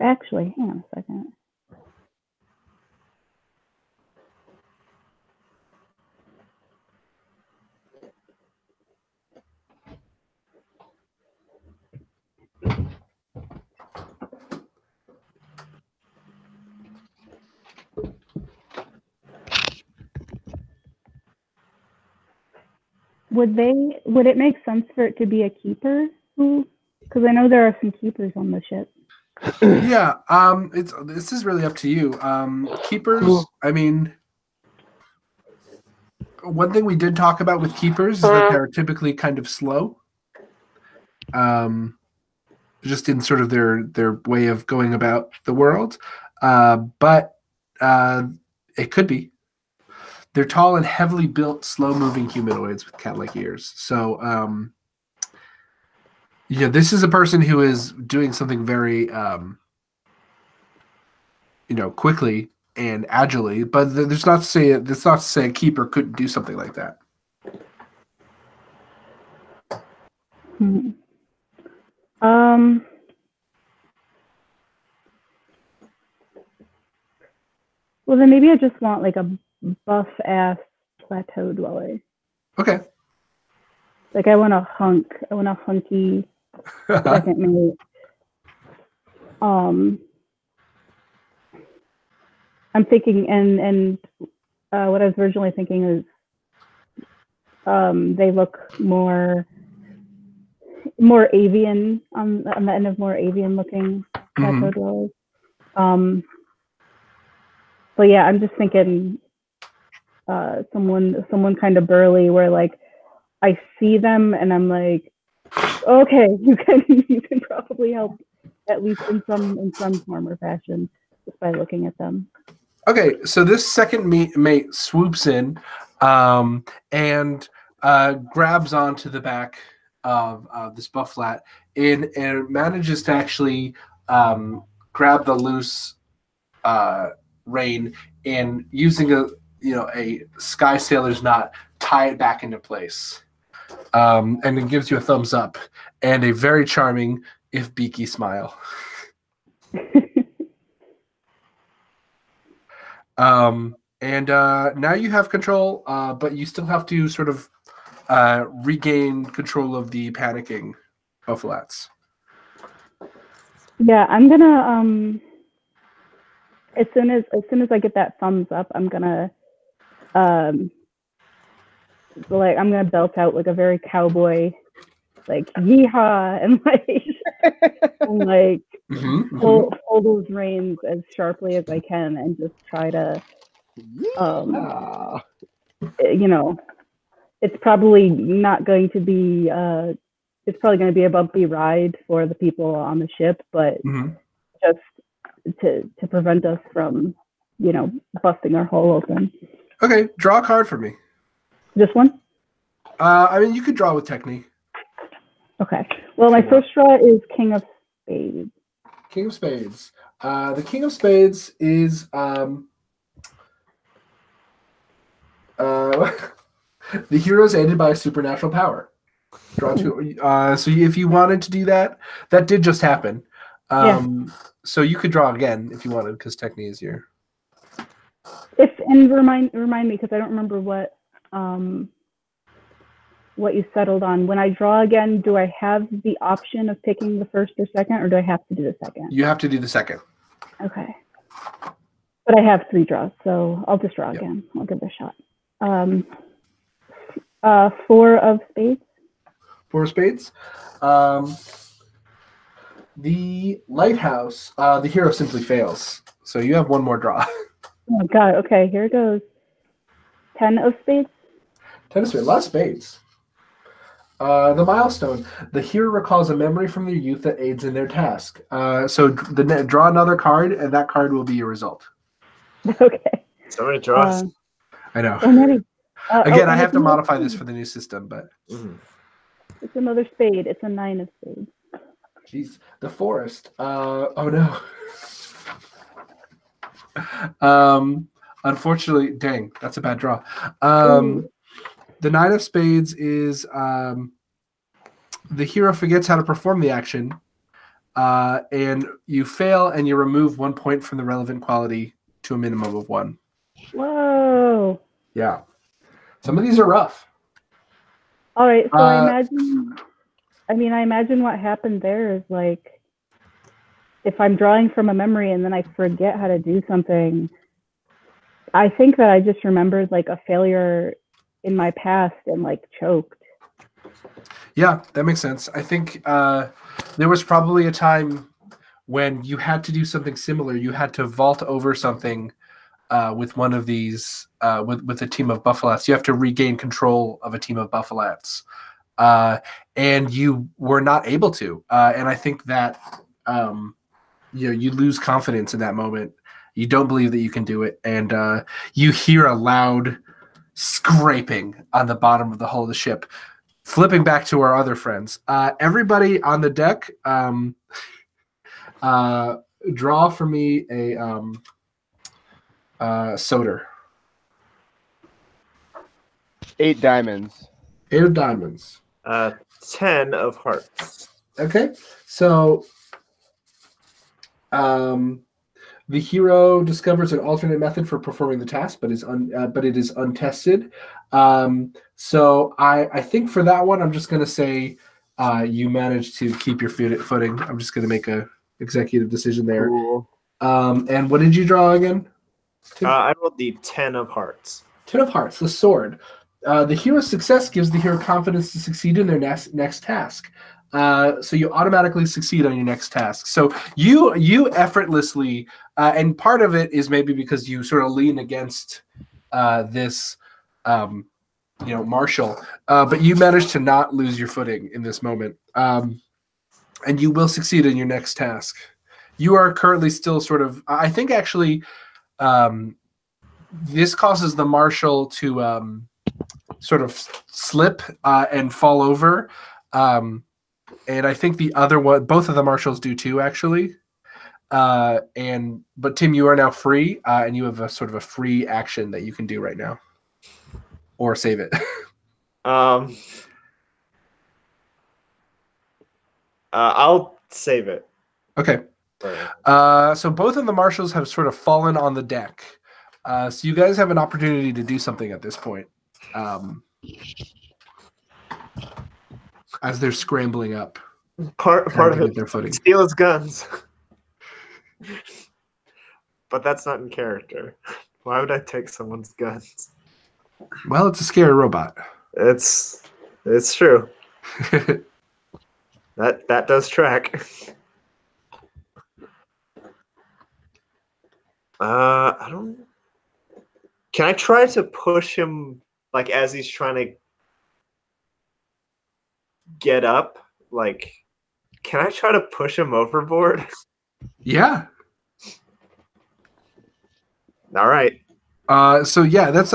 actually, hang on a second. Would it make sense for it to be a keeper? Because I know there are some keepers on the ship. Yeah, this is really up to you. Keepers, I mean, one thing we did talk about with keepers is that they're typically kind of slow. Just in sort of their way of going about the world. But it could be. They're tall and heavily built, slow-moving humanoids with cat-like ears. So, this is a person who is doing something very, quickly and agilely. But that's not to say a keeper couldn't do something like that. Well, then maybe I just want like a buff-ass plateau dweller. Okay. Like I want a hunky second mate. I'm thinking, and what I was originally thinking is, they look more avian on the end of more avian looking plateau dwellers. So yeah, I'm just thinking someone kind of burly where like I see them and I'm like, okay, you can probably help at least in some form or fashion just by looking at them. Okay, so this second mate swoops in and grabs onto the back of this bufflat and manages to actually grab the loose rein and using a sky sailor's knot, tie it back into place. And it gives you a thumbs up and a very charming, if beaky, smile. And now you have control, but you still have to sort of regain control of the panicking buffalats. Yeah, I'm gonna as soon as I get that thumbs up, I'm gonna belt out like a very cowboy, like yeehaw, and hold those reins as sharply as I can, and just try to, it's probably not going to be, it's probably going to be a bumpy ride for the people on the ship, but just to prevent us from, busting our hole open. Okay, draw a card for me. This one? I mean, you could draw with technique. Okay. Well, my first draw is King of Spades. King of Spades. The King of Spades is the hero is aided by a supernatural power. Draw two. So if you wanted to do that, that did just happen. So you could draw again if you wanted, because technique is here. If And remind me, because I don't remember what you settled on. When I draw again, do I have the option of picking the first or second, or do I have to do the second? You have to do the second. Okay. But I have 3 draws, so I'll just draw again. I'll give it a shot. 4 of spades. 4 of spades. The lighthouse, the hero simply fails. So you have 1 more draw. Oh, God. Okay, here it goes. 10 of spades. 10 of spades. A lot of spades. The milestone. The hero recalls a memory from their youth that aids in their task. So draw another card, and that card will be your result. Okay. So many draws. I know. So many. Again, I have to modify this for the new system, but... It's another spade. It's a 9 of spades. Jeez. The forest. Oh, no. Unfortunately, dang, that's a bad draw. The 9 of spades is the hero forgets how to perform the action, and you fail, and you remove 1 point from the relevant quality to a minimum of 1. Whoa. Yeah. Some of these are rough. All right, so I imagine what happened there is like, if I'm drawing from a memory and then I forget how to do something, I think that I just remembered like a failure in my past and like choked. Yeah, that makes sense. I think there was probably a time when you had to do something similar. You had to vault over something with one of these, with a team of Buffalats. You have to regain control of a team of Buffalats. And you were not able to. And I think that you lose confidence in that moment. You don't believe that you can do it. And you hear a loud scraping on the bottom of the hull of the ship. Flipping back to our other friends. Everybody on the deck, draw for me a soda. 8 diamonds. 8 of diamonds. 10 of hearts. Okay, so the hero discovers an alternate method for performing the task, but it is untested. So I think for that one, I'm just going to say you managed to keep your footing. I'm just going to make a executive decision there. Cool. And what did you draw again? I rolled the 10 of hearts. 10 of hearts, the sword. The hero's success gives the hero confidence to succeed in their next task. So you automatically succeed on your next task. So you effortlessly, and part of it is maybe because you sort of lean against this, Marshall, but you manage to not lose your footing in this moment, and you will succeed in your next task. You are currently still sort of, I think actually, this causes the Marshal to sort of slip and fall over. And I think the other one, both of the Marshals do too, actually. But Tim, you are now free, and you have a sort of a free action that you can do right now, or save it. I'll save it. Okay. So both of the Marshals have sort of fallen on the deck. So you guys have an opportunity to do something at this point, as they're scrambling up. Part of it, their footing. Steal his guns. But that's not in character. Why would I take someone's guns? Well, it's a scary robot. It's true. That does track. I don't. Can I try to push him like as he's trying to get up? Like, can I try to push him overboard? Yeah. All right. So yeah, that's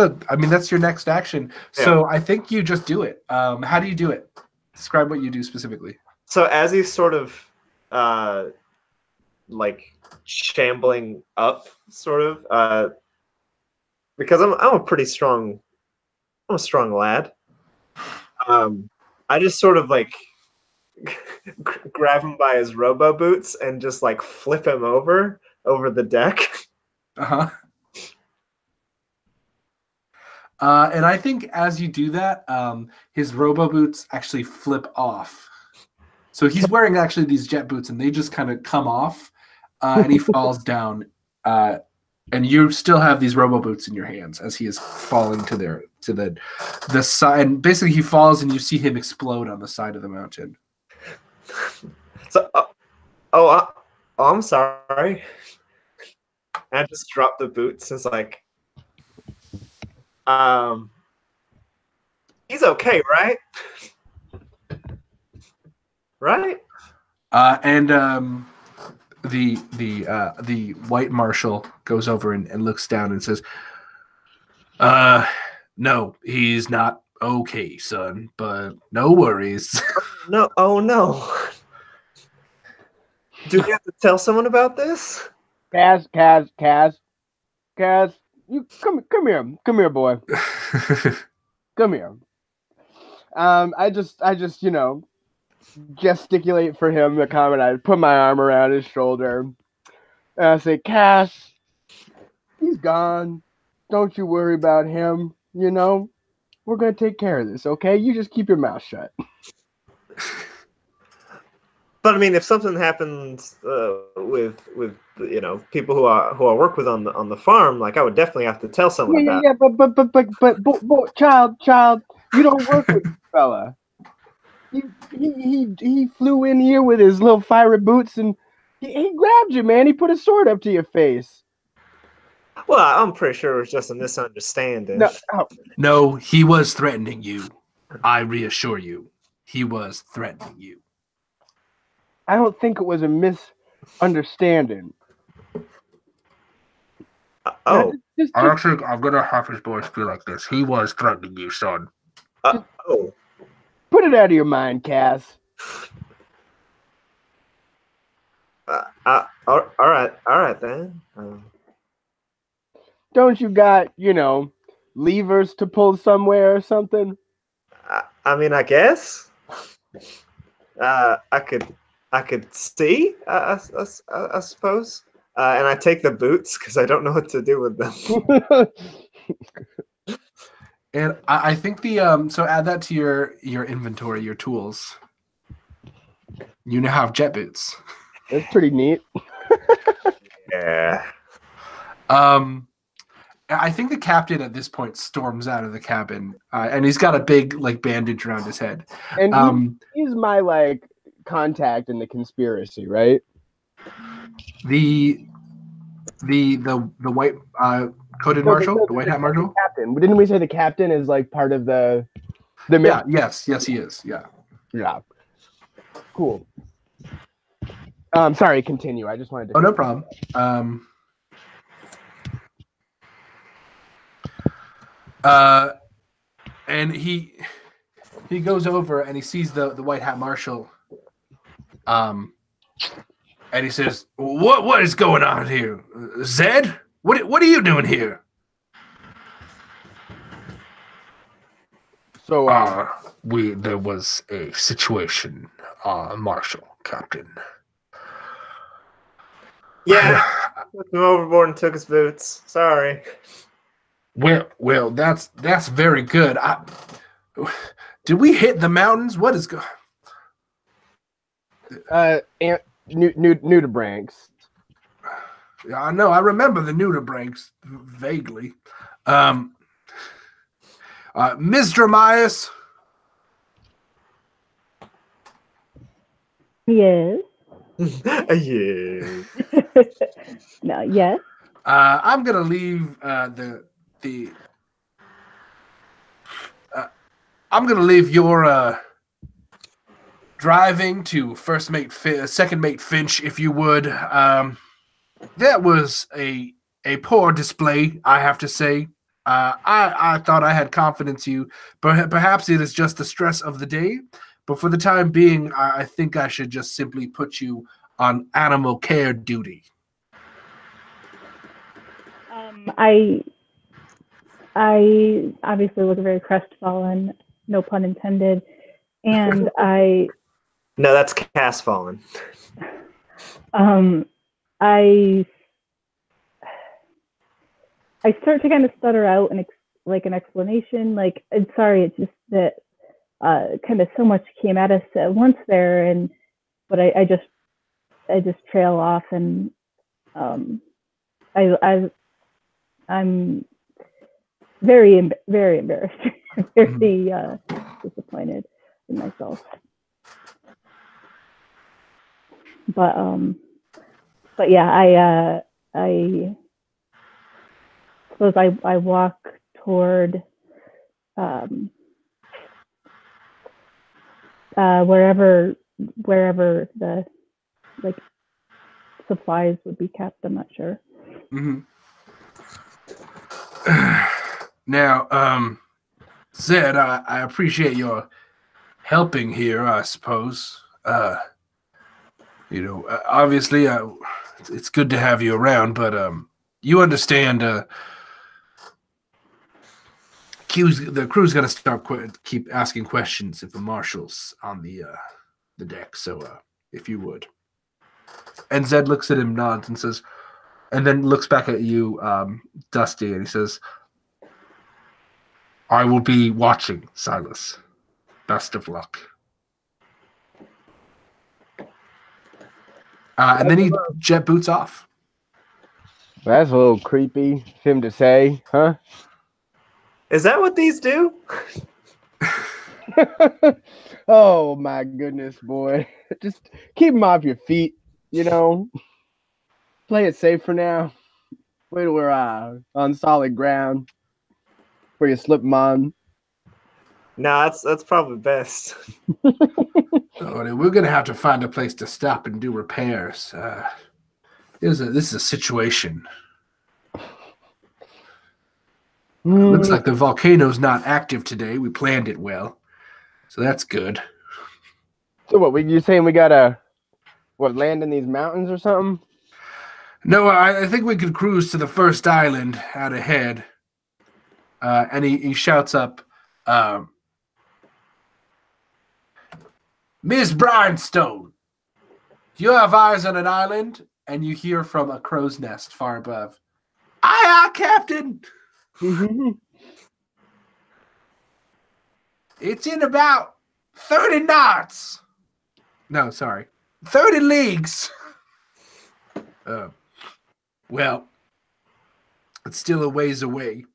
your next action. Yeah. So I think you just do it. How do you do it? Describe what you do specifically. So as he's sort of like shambling up, sort of, because I'm a pretty strong, I'm a strong lad. I just sort of like grab him by his robo boots and just like flip him over the deck. Uh-huh. And I think as you do that, his robo boots actually flip off. So he's wearing actually these jet boots, and they just kind of come off, and he falls down. And you still have these robo boots in your hands as he is falling to the side. And basically, he falls, and you see him explode on the side of the mountain. So, I'm sorry. I just dropped the boots. It's like, he's okay, right? Right? And the white marshal goes over and looks down and says, no, he's not okay, son, but no worries. No, oh no. Do we have to tell someone about this? Kaz, you come here, boy. Come here. I just gesticulate for him to come, and I put my arm around his shoulder, and I say, Cass, he's gone. Don't you worry about him. We're gonna take care of this, okay? You just keep your mouth shut. But I mean, if something happens with people who I work with on the farm, like I would definitely have to tell someone about. Yeah, but child, you don't work with this fella. He flew in here with his little fiery boots, and he grabbed you, man. He put a sword up to your face. Well, I'm pretty sure it was just a misunderstanding. No, he was threatening you. I reassure you, he was threatening you. I don't think it was a misunderstanding. Oh. I'm gonna have his voice be like this. He was threatening you, son. Oh. Put it out of your mind, Cass. All right then. Don't you got, levers to pull somewhere or something? I mean, I guess. I could see, I suppose. And I take the boots because I don't know what to do with them. And I think so add that to your inventory, your tools. You now have jet boots. That's pretty neat. Yeah. I think the captain at this point storms out of the cabin, and he's got a big bandage around his head. And he's my contact in the conspiracy, right? The white coated marshal, the white hat marshal. Captain. Didn't we say the captain is part of the? Yeah. Yes, he is. Yeah. Yeah. Cool. Sorry. Continue. I just wanted to. Oh, no problem. And he goes over and he sees the white hat marshal. And he says, "What is going on here, Zed? What are you doing here?" So, there was a situation, Marshal, Captain. Yeah, took him overboard and took his boots. Sorry. Well, that's very good. Did we hit the mountains? What is going? Nudibranchs. I know. I remember the nudibranchs vaguely. Mr. Myers. Yes. Yeah. No, yes. I'm gonna leave I'm gonna leave your driving to second mate Finch, if you would. That was a poor display, I have to say. I thought I had confidence in you, but perhaps it is just the stress of the day. But for the time being, I think I should just simply put you on animal care duty. I obviously was very crestfallen, no pun intended, and I. No, that's Cass fallen. I start to kind of stutter out and like an explanation? Like, I'm sorry, it's just that kind of so much came at us at once there, but I just trail off, and I'm very very embarrassed, very disappointed in myself. But yeah, I suppose I walk toward wherever the like supplies would be kept. I'm not sure. Mm-hmm. Now, Zed, I appreciate your helping here, I suppose. Obviously, it's good to have you around, but you understand. The crew's gonna keep asking questions of the marshals on the deck. So, if you would. And Zed looks at him, nods, and says, and then looks back at you, Dusty, and he says, "I will be watching, Silas. Best of luck." And then he jet boots off. That's a little creepy of him to say, huh? Is that what these do? Oh my goodness, boy. Just keep them off your feet, you know. Play it safe for now. Wait till we're on solid ground before you slip them on. Nah, that's probably best. We're gonna have to find a place to stop and do repairs. This is a situation. Looks like the volcano's not active today. We planned it well, so that's good. So what? You saying we gotta land in these mountains or something? No, I think we could cruise to the first island out ahead. And he shouts up, "Miss Brinestone, do you have eyes on an island?" And you hear from a crow's nest far above, "Aye, aye, Captain. It's in about 30 knots. No, sorry, 30 leagues." Well, it's still a ways away.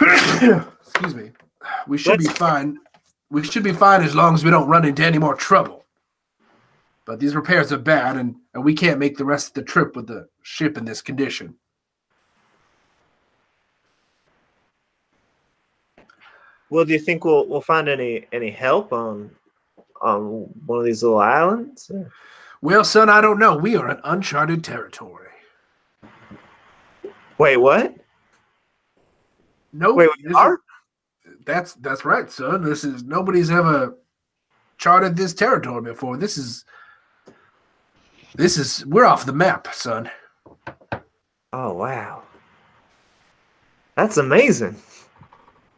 Excuse me. We should be fine. We should be fine as long as we don't run into any more trouble. But these repairs are bad, and we can't make the rest of the trip with the ship in this condition. Well, do you think we'll find any help on one of these little islands? Well, son, I don't know. We are in uncharted territory. Wait, what? No, wait, we are? That's right, son. Nobody's ever charted this territory before. This is we're off the map, son. Oh wow, that's amazing.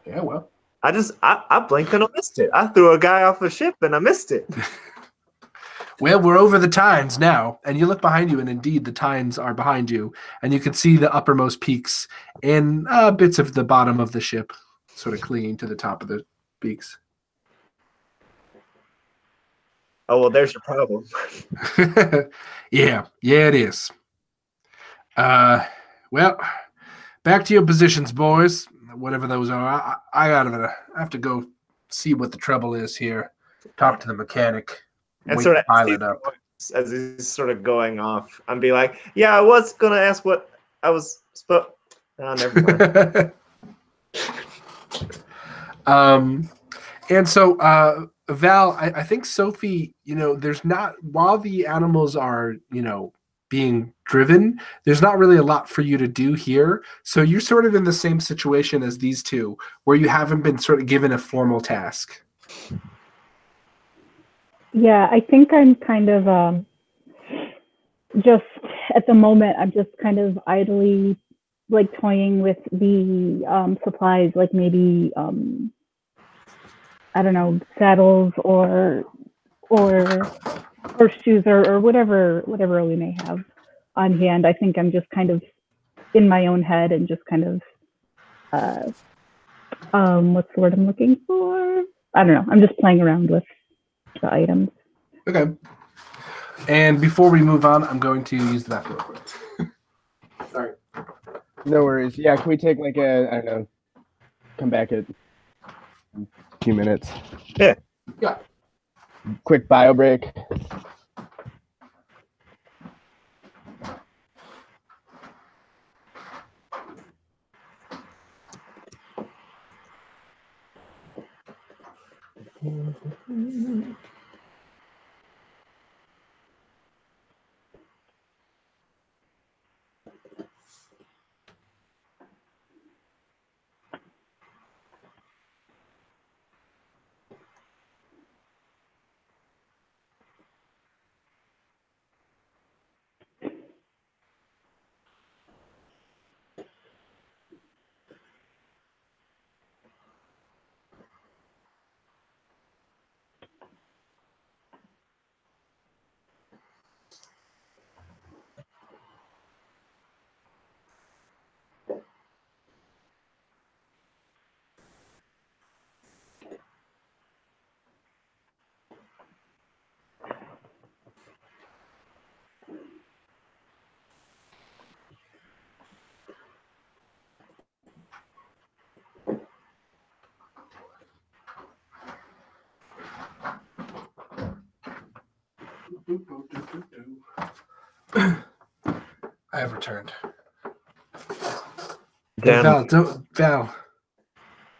Yeah, well, I blinked and I missed it. I threw a guy off a ship and I missed it. Well, we're over the Tines now, and you look behind you, and indeed the Tines are behind you, and you can see the uppermost peaks and bits of the bottom of the ship sort of clinging to the top of the peaks. Oh, well, there's your problem. Yeah, it is. Well, back to your positions, boys, whatever those are. I have to go see what the trouble is here, talk to the mechanic. And sort of pilot up as he's sort of going off, and be like, "Yeah, I was gonna ask what I was supposed." Oh, never mind. And so, Val, I think Sophie, there's not, while the animals are, being driven, there's not really a lot for you to do here. So you're sort of in the same situation as these two, where you haven't been sort of given a formal task. Yeah, I think I'm kind of just at the moment, I'm just kind of idly like toying with the supplies, like maybe I don't know, saddles or horseshoes or whatever we may have on hand. I think I'm just kind of in my own head and just kind of what's the word I'm looking for? I don't know. I'm just playing around with the items. Okay. And before we move on, I'm going to use the bathroom real quick. Sorry. No worries. Yeah, can we take like I don't know, come back at a few minutes? Yeah. Yeah. Quick bio break. I have returned. Damn. Val,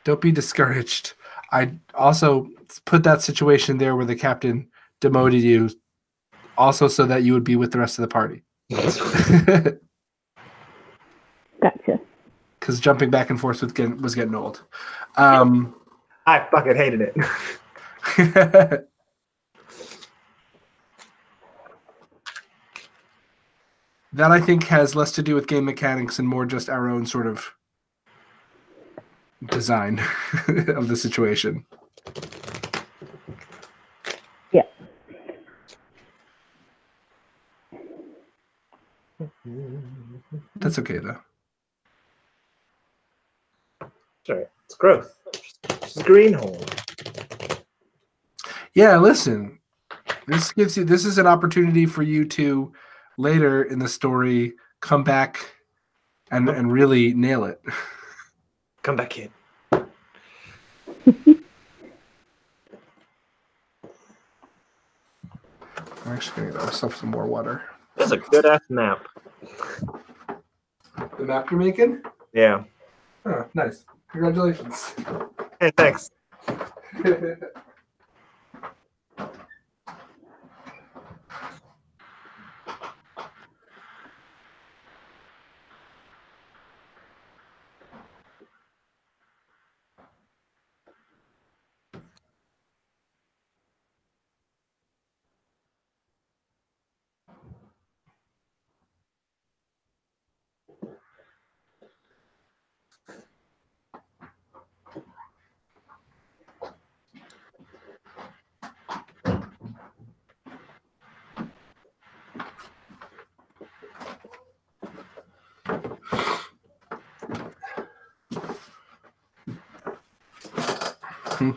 don't be discouraged. I also put that situation there where the captain demoted you, also so that you would be with the rest of the party. Gotcha. Because jumping back and forth was getting old. I fucking hated it. That I think has less to do with game mechanics and more just our own sort of design of the situation. Yeah. That's okay though. Sure. It's growth. It's a greenhorn. Yeah, listen. This is an opportunity for you to later in the story come back and really nail it. Come back in. I'm actually gonna get myself some more water. That's a good ass map. The map you're making? Yeah. Oh, nice. Congratulations. Hey, thanks. Boo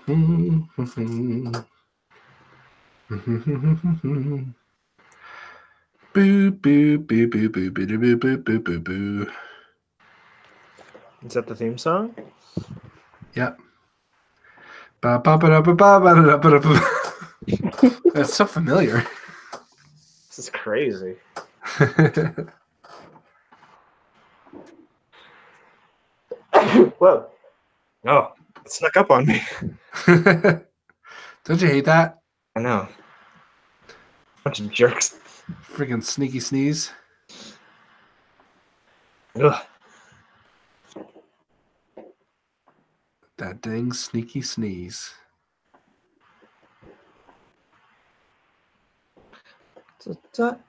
boo boo boo boo boo boo boo boo boo boo. Is that the theme song? Yep. Ba ba ba ba ba ba ba ba ba. That's so familiar. This is crazy. Whoa. Oh, it snuck up on me. Don't you hate that? I know. Bunch of jerks. Freaking sneaky sneeze. Ugh. That dang sneaky sneeze.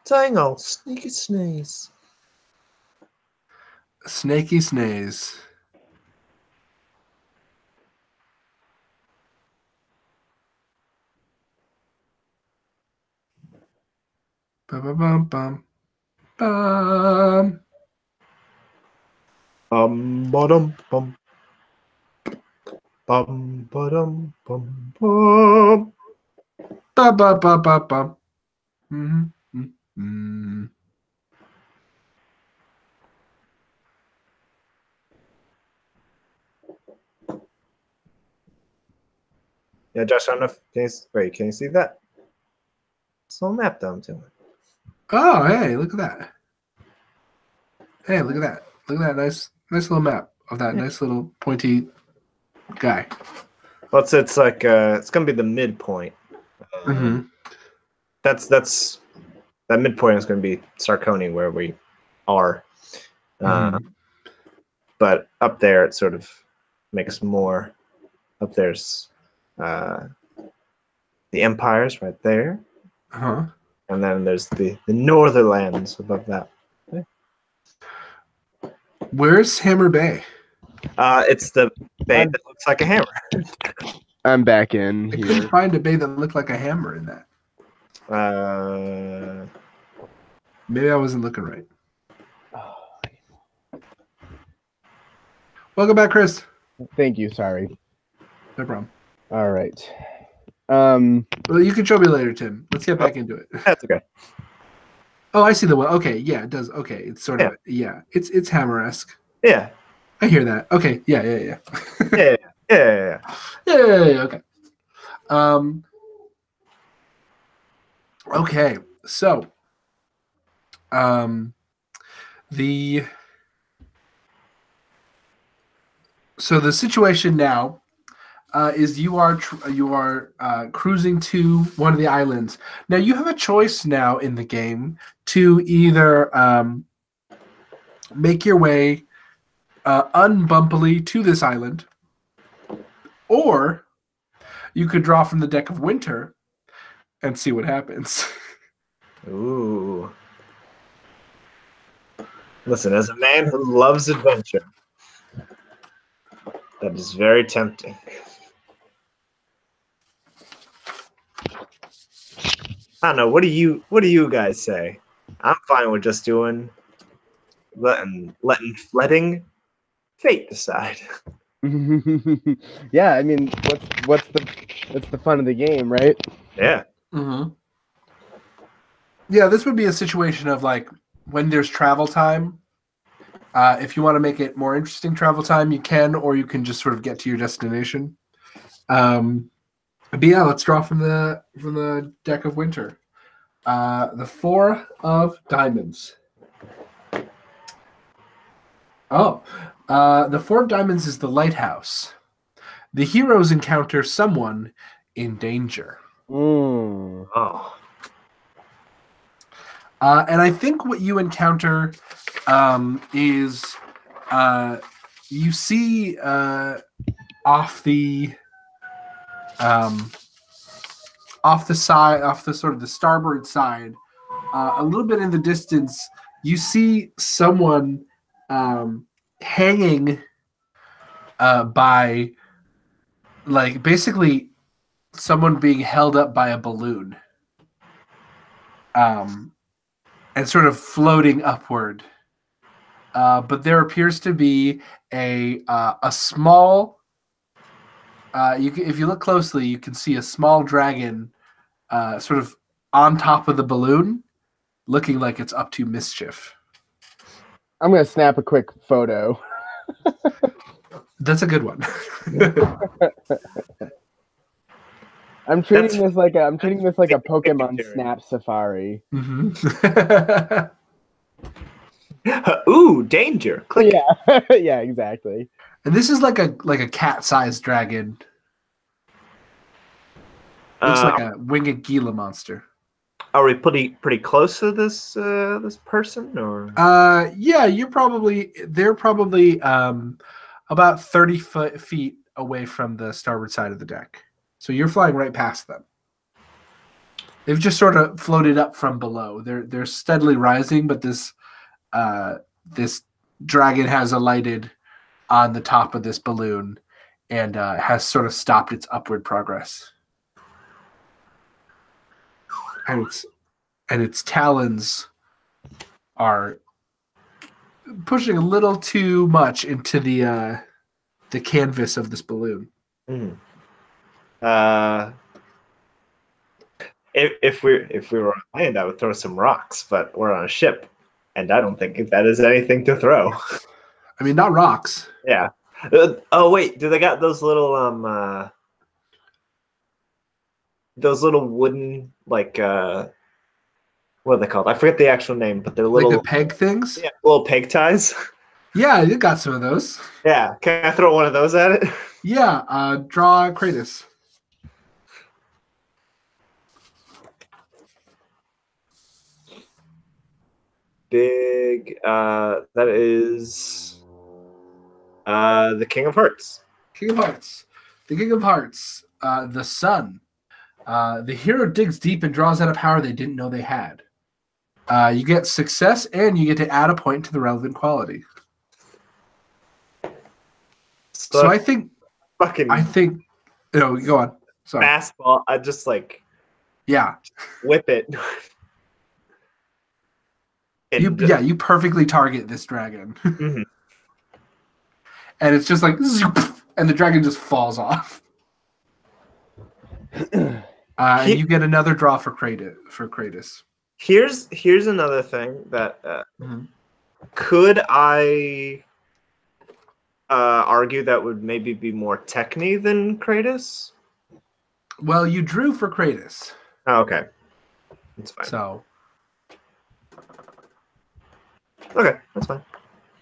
Dang old sneaky sneeze. Snaky sneeze. Bum bum bum bum. Bottom bum. Bum ba-dum bum bum. Ba ba ba ba ba. Mm-hmm. Yeah, Josh, I don't know if can you see that? It's a little map down to it. Oh, hey, look at that. Hey, look at that. Look at that nice little map of that nice little pointy guy. Well, it's like it's gonna be the midpoint. That's that midpoint is gonna be Sarconi where we are. But up there it sort of makes more. Up there's the empires right there. And then there's the Northerlands above that. Where's Hammer Bay? It's the bay that looks like a hammer. I'm back in I here. couldn't find a bay that looked like a hammer in that. Maybe I wasn't looking right. Welcome back, Chris. Thank you. Sorry. No problem. All right. Well, you can show me later, Tim. Let's get back into it. That's okay. Oh, I see the one. Okay, yeah, it does. Okay, it's sort of it's hammer-esque. Yeah. I hear that. Okay, yeah. Yeah. Okay. Okay, so the situation now is you are cruising to one of the islands. Now you have a choice now in the game to either make your way unbumpily to this island, or you could draw from the deck of winter and see what happens. Ooh. Listen, as a man who loves adventure, that is very tempting. I don't know. What do you guys say? I'm fine with just letting fate decide. Yeah, I mean, what's the fun of the game, right? Yeah. Yeah, this would be a situation of like when there's travel time. If you want to make it more interesting travel time, you can, or you can just sort of get to your destination. But yeah, let's draw from the deck of winter. The 4 of diamonds. Oh, the 4 of diamonds is the lighthouse. The heroes encounter someone in danger. Oh. And I think what you encounter is you see off the side, off the sort of the starboard side, a little bit in the distance, you see someone hanging by, like, basically someone being held up by a balloon. And sort of floating upward. But there appears to be a small. If you look closely, you can see a small dragon, sort of on top of the balloon, looking like it's up to mischief. I'm gonna snap a quick photo. That's a good one. I'm treating this like a Pokemon Snap Safari. Ooh, danger! Click. Yeah, yeah, exactly. And this is like a cat-sized dragon. Looks like a winged Gila monster. Are we pretty close to this person, or? Yeah, they're probably about 30 feet away from the starboard side of the deck. So you're flying right past them. They've just sort of floated up from below. They're steadily rising, but this dragon has alighted on the top of this balloon and has sort of stopped its upward progress. And its talons are pushing a little too much into the canvas of this balloon. Mhm. If we were on land, I would throw some rocks, but we're on a ship, and I don't think that is anything to throw. I mean, not rocks. Yeah. Oh wait, do they got those little wooden like what are they called? I forget the actual name, but they're Like the little peg things? yeah, little peg ties. Yeah, you got some of those. Yeah, can I throw one of those at it? Yeah, draw Kratos. Big. That is the King of Hearts. King of Hearts. The King of Hearts. The Sun. The hero digs deep and draws out a power they didn't know they had. You get success, and you get to add a point to the relevant quality. So I think. Fucking. No, go on. Sorry. Fastball. I just like. Yeah. Whip it. You perfectly target this dragon. Mm-hmm. And it's just like, zoop, and the dragon just falls off. And you get another draw for Kratos. Here's another thing that could I argue that would maybe be more TYKHE than Kratos? Well, you drew for Kratos. Oh, okay. That's fine. So. Okay, that's fine.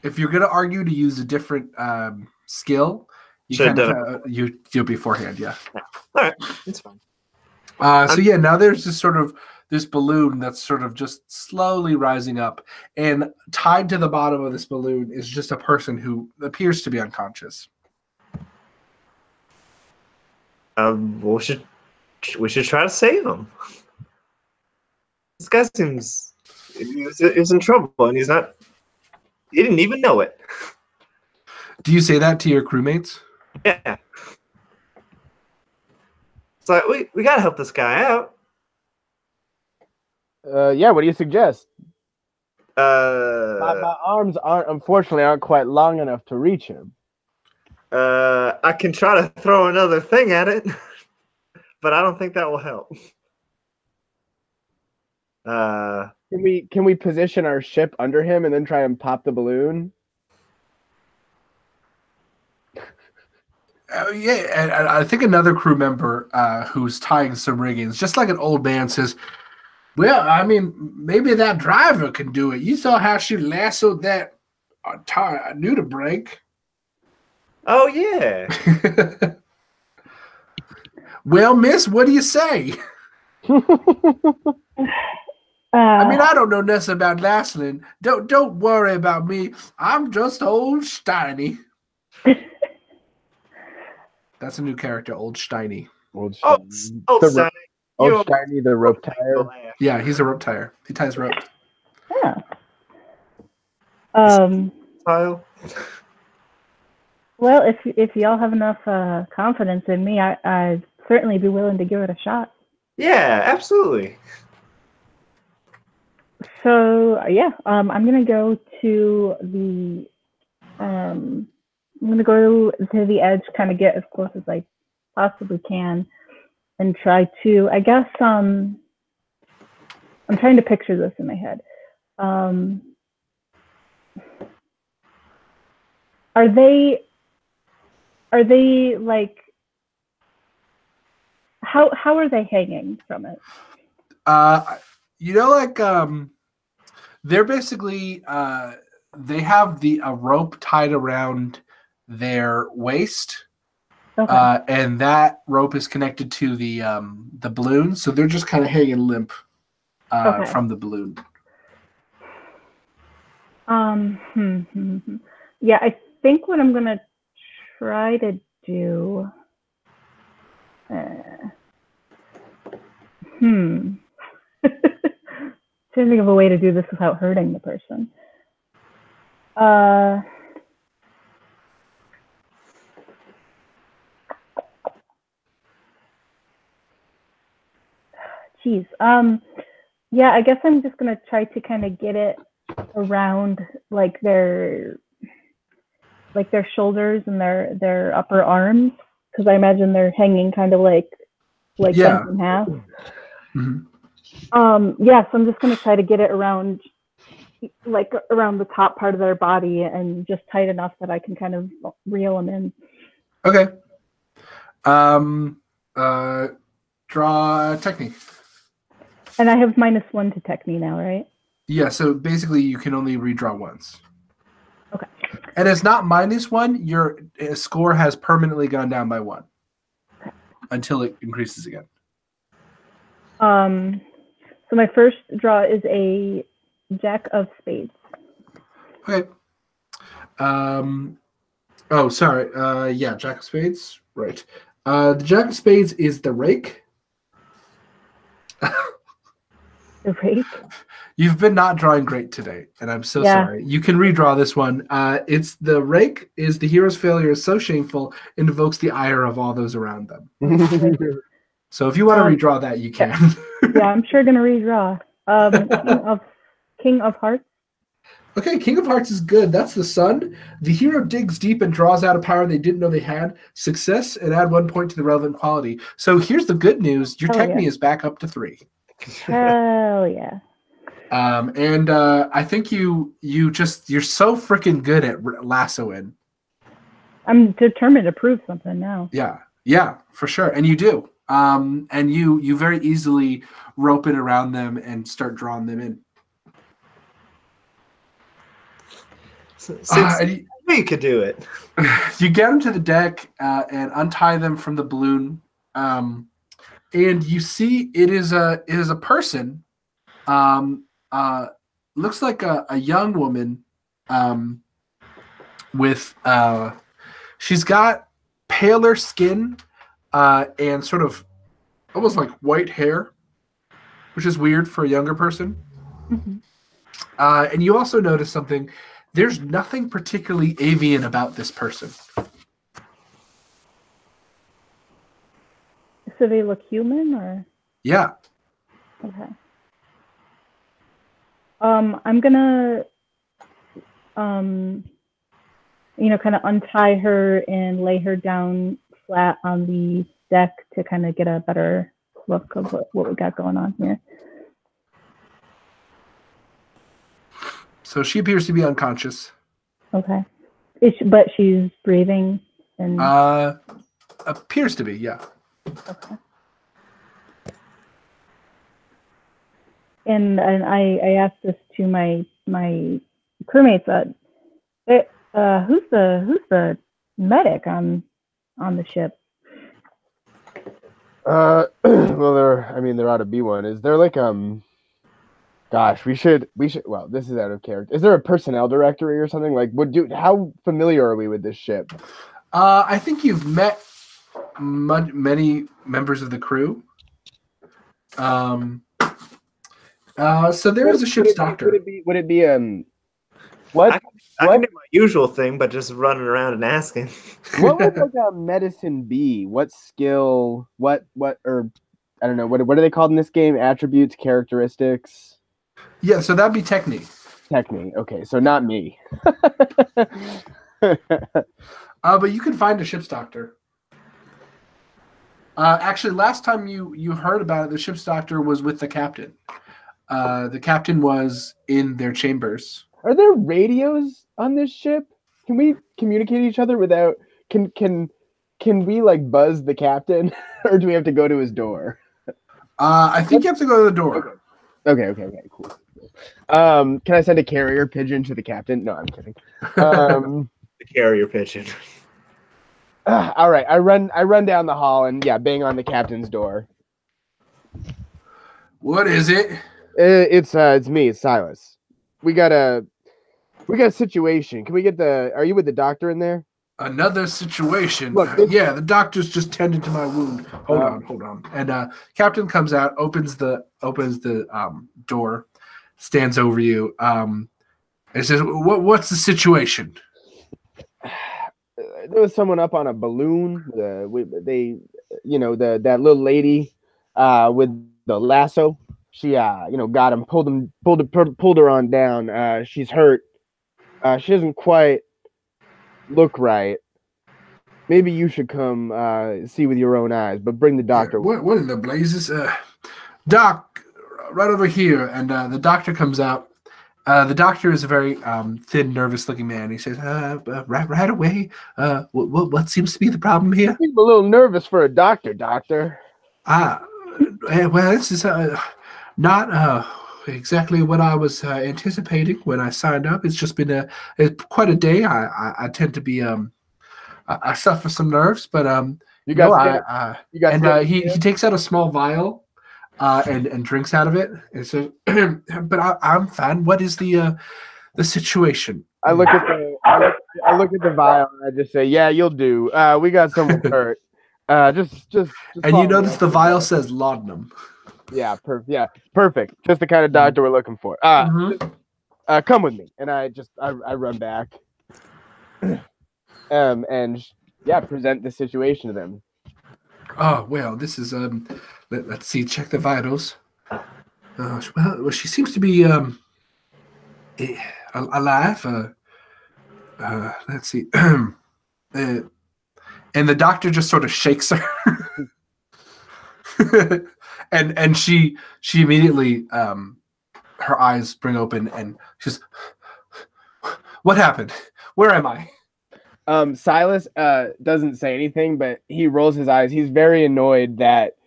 If you're gonna argue to use a different skill, you'll be forehand, yeah. All right, it's fine. So yeah, now there's this balloon that's sort of just slowly rising up, and tied to the bottom of this balloon is just a person who appears to be unconscious. We should try to save him. This guy seems he's in trouble, and he didn't even know it. Do you say that to your crewmates? Yeah. It's like we gotta help this guy out. Yeah, what do you suggest? My arms aren't quite long enough to reach him. I can try to throw another thing at it, but I don't think that will help. Can we position our ship under him and then try and pop the balloon? Yeah, and I think another crew member who's tying some riggings, just like an old man, says, well, I mean, maybe that driver can do it. You saw how she lassoed that nudibranch. Oh, yeah. Well, miss, what do you say? I mean, I don't know nothing about Lasslin. Don't worry about me. I'm just old Steiny. That's a new character, Old Steiny. Old Steiny. Old Steiny, the rope tire. Yeah, he's a rope tire. He ties rope. Yeah. Kyle. Well, if y'all have enough confidence in me, I'd certainly be willing to give it a shot. Yeah, absolutely. So yeah, I'm gonna go to the edge, kind of get as close as I possibly can, and try to. I guess I'm trying to picture this in my head. Are they like? How are they hanging from it? They're basically they have a rope tied around their waist, okay. And that rope is connected to the balloon, so they're just kind of hanging limp from the balloon. Yeah, I think what I'm gonna try to do. Trying to think of a way to do this without hurting the person. Geez. Yeah, I guess I'm just gonna try to kind of get it around like their shoulders and their upper arms. because I imagine they're hanging kind of like Yeah. bent in half. Mm-hmm. Yeah, so I'm just gonna try to get it around the top part of their body and just tight enough that I can kind of reel them in. Okay. Draw technique. And I have -1 to technique now, right? Yeah, so basically you can only redraw once. Okay. And it's not -1, your score has permanently gone down by 1 until it increases again. So my first draw is a Jack of Spades. Okay. Oh, sorry. Yeah, Jack of Spades. Right. The Jack of Spades is the rake. The rake? You've been not drawing great today, and I'm so sorry. You can redraw this one. It's the rake is the hero's failure is so shameful it invokes the ire of all those around them. So if you want to redraw that, you can. Yeah, I'm sure gonna redraw. King of Hearts. Okay, King of Hearts is good. That's the sun. The hero digs deep and draws out a power they didn't know they had. Success and add 1 point to the relevant quality. So here's the good news. Your technique is back up to 3. Hell yeah. And I think you're so freaking good at lassoing. I'm determined to prove something now. Yeah, for sure. And you do. And you very easily rope it around them and start drawing them in. You could do it. You get them to the deck and untie them from the balloon, and you see it is a person. Looks like a young woman, with she's got paler skin and sort of almost like white hair, which is weird for a younger person. Mm-hmm. And you also notice something. There's nothing particularly avian about this person. So they look human, or? Yeah. Okay. I'm gonna, kind of untie her and lay her down flat on the deck to kind of get a better look of what we got going on here. So she appears to be unconscious. Okay. But she's breathing and appears to be, yeah. Okay. And I asked this to my crewmates. Who's the medic on the ship? Well, there ought to be one. Is there like Gosh, we should. Well, this is out of character. Is there a personnel directory or something? Like, how familiar are we with this ship? I think you've met many members of the crew. So there is a ship's doctor. Would it be what? I can do my usual thing, but just running around and asking. What would like a medicine be? What skill? What? Or I don't know. What are they called in this game? Attributes, characteristics. Yeah, so that'd be technique. Technique. Okay, so not me. But you can find a ship's doctor. Actually, last time you heard about it, the ship's doctor was with the captain. The captain was in their chambers. Are there radios on this ship? Can we communicate each other without? Can we like buzz the captain, or do we have to go to his door? I think you have to go to the door. Okay, cool. Can I send a carrier pigeon to the captain? No, I'm kidding. The carrier pigeon. All right, I run down the hall and bang on the captain's door. What is it? It's me, it's Silas. We got a situation. Can we get are you with the doctor in there? Another situation. Look, the doctor's just tending to my wound. Hold on. And captain comes out, opens the door, stands over you, and says, "What's the situation?" There was someone up on a balloon. That little lady with the lasso. She got him, pulled her on down. She's hurt. She doesn't quite look right. Maybe you should come see with your own eyes, but bring the doctor. What in the blazes? Doc, right over here. And the doctor comes out. The doctor is a very thin, nervous-looking man. He says, right away. What seems to be the problem here? I'm a little nervous for a doctor, Doctor. Well, this is not exactly what I was anticipating when I signed up. It's just been it's quite a day. I tend to be I suffer some nerves, but You got he takes out a small vial and drinks out of it. And so, but I'm fine. What is the situation? I look at the vial and I just say, "Yeah, you'll do. We got someone hurt. Just and you notice the vial says laudanum. Yeah, perfect. Just the kind of doctor we're looking for. Come with me, and I run back, and present the situation to them. Oh well, this is let's see. Check the vitals. Well, she seems to be alive. Let's see. And the doctor just sort of shakes her, and she immediately her eyes spring open and she's, what happened? Where am I? Silas doesn't say anything, but he rolls his eyes. He's very annoyed that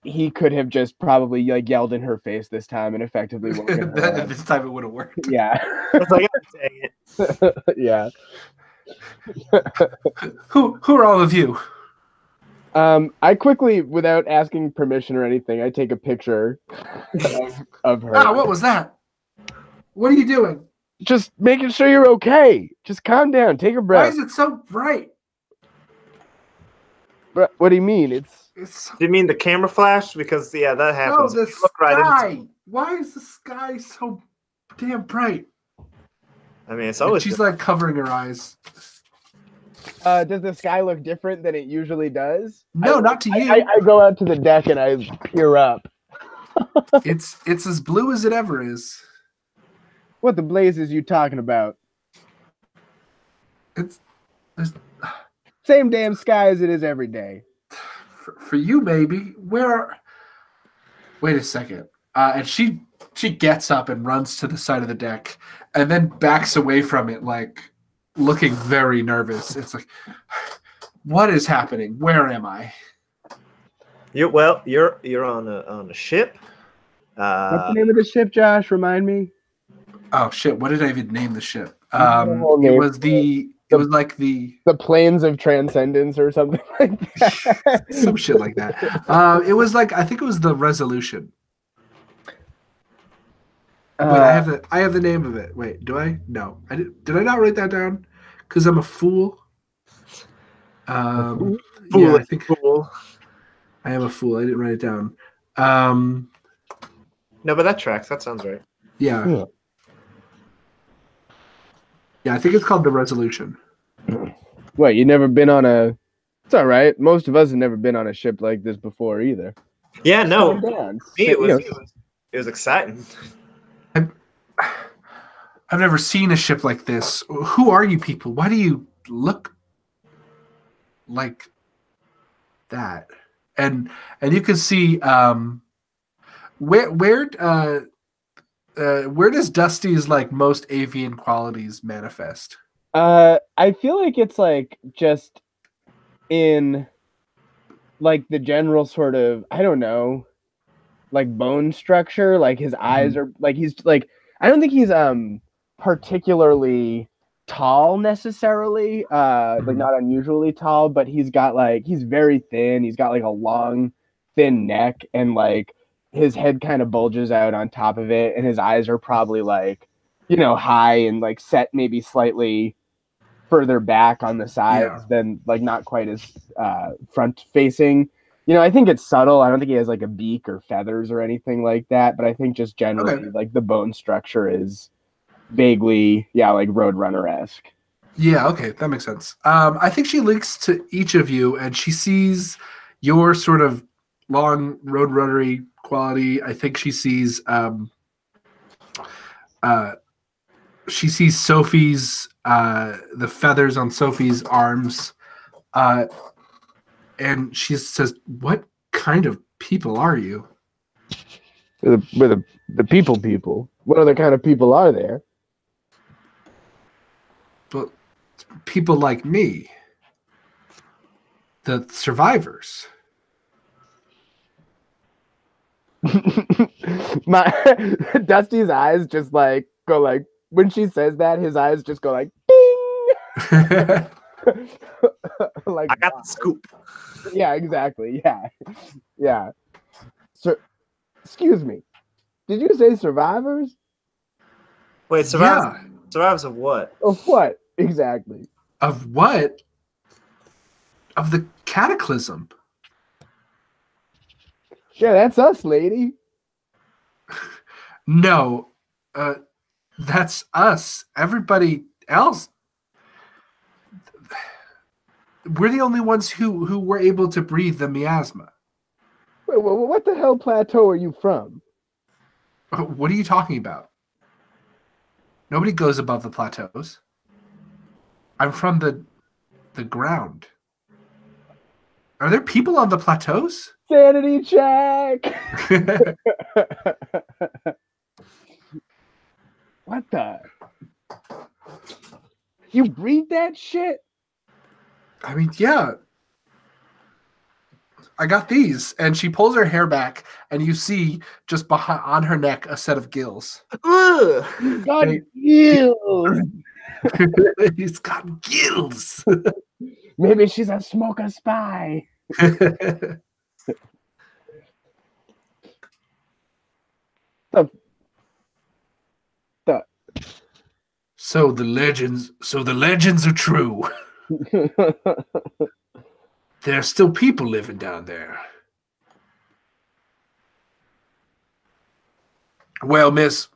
he could have just probably yelled in her face this time and effectively woken her up. This time it would have worked. Yeah. It's like, dang it. Yeah. Who are all of you? I quickly, without asking permission or anything, I take a picture of her. What was that? What are you doing? Just making sure you're okay. Just calm down. Take a breath. Why is it so bright? But what do you mean? It's Do you mean the camera flash? Because that happens. No, the sky. Why is the sky so damn bright? I mean, it's always. She's like covering her eyes. Does the sky look different than it usually does? No, not to you. I go out to the deck and I peer up. It's as blue as it ever is. What the blazes you talking about? It's same damn sky as it is every day. For you, maybe. Wait a second. And she gets up and runs to the side of the deck, and then backs away from it, like looking very nervous. It's like, what is happening? Where am I? You're on a ship. What's the name of the ship, Josh? Remind me. Oh shit! What did I even name the ship? It was like the Plains of Transcendence or something like that. Some shit like that. It was like, I think it was the Resolution. Wait, I have the name of it. Wait, do I? No, did I not write that down? Because I'm a fool. Yeah, I think fool. I am a fool. I didn't write it down. No, but that tracks. That sounds right. Yeah. Yeah, I think it's called the Resolution. What, you never been on a... It's all right. Most of us have never been on a ship like this before either. Yeah, no. It was exciting. I've never seen a ship like this. Who are you people? Why do you look like that? And you can see where does Dusty's like most avian qualities manifest? I feel like it's like just in like the general sort of, I don't know, like bone structure. Like his eyes are like, he's like, I don't think he's particularly tall necessarily, like not unusually tall, but he's very thin. He's got like a long, thin neck, and like his head kind of bulges out on top of it, and his eyes are probably like, high and like set maybe slightly further back on the sides than like not quite as front facing. I think it's subtle. I don't think he has like a beak or feathers or anything like that, but I think just generally like the bone structure is vaguely like Roadrunner-esque. Yeah, okay, that makes sense. I think she links to each of you, and she sees your sort of long Roadrunner-y quality. I think she sees Sophie's the feathers on Sophie's arms. And she says, "What kind of people are you?" We're the people. What other kind of people are there? But people like me, the survivors. My Dusty's eyes just like go like when she says that, his eyes just go like bing. Like I got the scoop. yeah, exactly. Yeah. Sir, excuse me. Did you say survivors? Wait, Yeah. survivors of what? Of what exactly? Of what? Of the cataclysm. Yeah, that's us, lady. No, that's us. Everybody else, we're the only ones who were able to breathe the miasma. Wait, what the hell plateau are you from? What are you talking about? Nobody goes above the plateaus. I'm from the ground. Are there people on the plateaus? Sanity check. What the? You breathe that shit? I mean, yeah. I got these. And she pulls her hair back, and you see just behind on her neck a set of gills. Ugh. God, gills. He's got gills. Maybe she's a smoker spy. So the legends are true. There are still people living down there. Well, miss,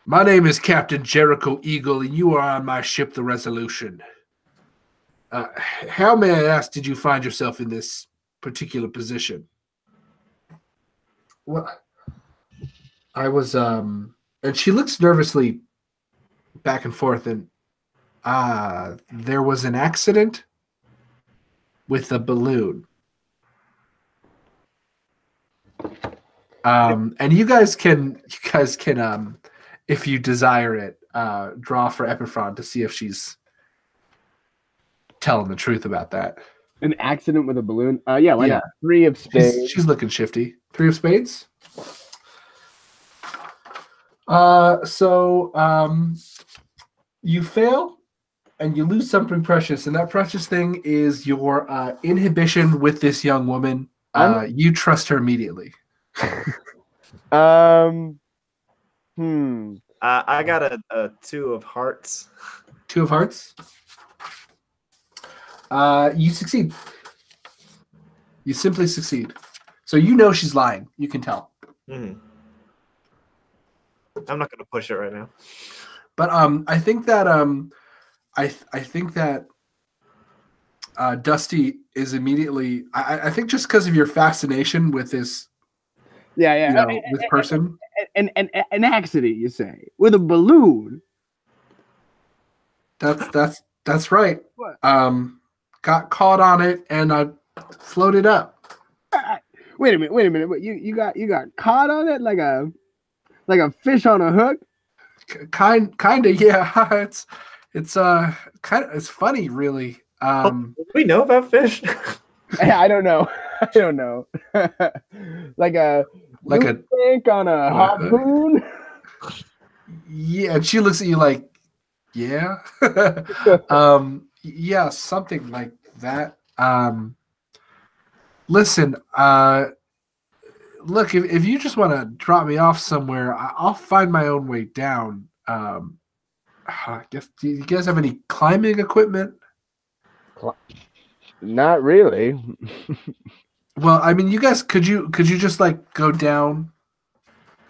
my name is Captain Jericho Eagle, and you are on my ship, the Resolution. How, may I ask, did you find yourself in this particular position? Well, I was, and she looks nervously back and forth, and there was an accident with a balloon. And you guys can, if you desire it, draw for Epiphron to see if she's telling the truth about that. An accident with a balloon? Yeah, why Yeah. not? 3 of spades. She's looking shifty. 3 of spades. You fail, and you lose something precious, and that precious thing is your inhibition with this young woman. You trust her immediately. I got a 2 of hearts. 2 of hearts. You succeed. You simply succeed. So you know she's lying. You can tell. Mm-hmm. I'm not going to push it right now. But I think that I think that Dusty is immediately. I think just because of your fascination with this. Yeah. This person. An accident, you say, with a balloon. That's right. What? Got caught on it and I floated up. Wait a minute. What, you got caught on it like a fish on a hook? Kind of, yeah. It's funny, really. Do we know about fish? I don't know. like a tank on a harpoon. Yeah, and she looks at you like, yeah. Yeah, something like that. Listen, look, if you just want to drop me off somewhere, I'll find my own way down. I guess, do you guys have any climbing equipment? Not really. Well, I mean, you guys, could you just like go down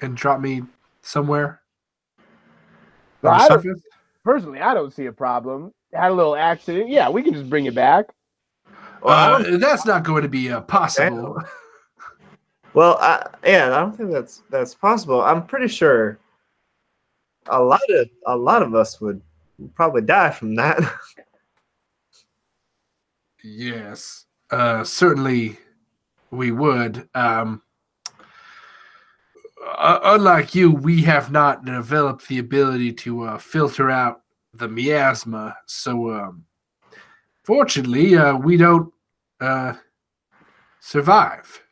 and drop me somewhere? Personally, I don't see a problem. Had a little accident. Yeah, we can just bring it back. That's not going to be possible. Damn. Well, I don't think that's possible. I'm pretty sure a lot of us would probably die from that. Yes, certainly we would. Unlike you, we have not developed the ability to filter out the miasma. So, fortunately, we don't survive.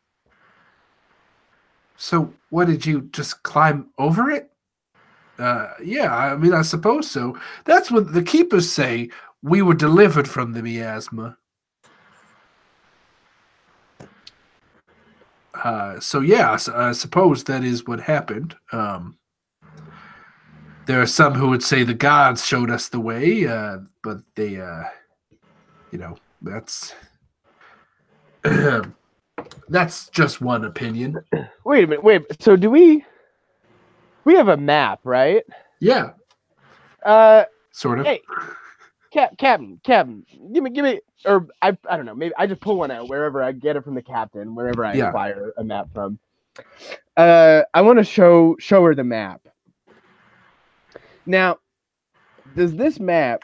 So, what did you just climb over it? Yeah, I mean, I suppose so. That's what the keepers say. We were delivered from the miasma. So yeah, I suppose that is what happened. There are some who would say the gods showed us the way, but they, that's that's just one opinion. Wait a minute. Wait. So do we have a map, right? Yeah, sort of. Hey, Captain, give me, or I don't know. Maybe I just pull one out wherever I get it from the captain, wherever I acquire a map from. I want to show her the map. Now, does this map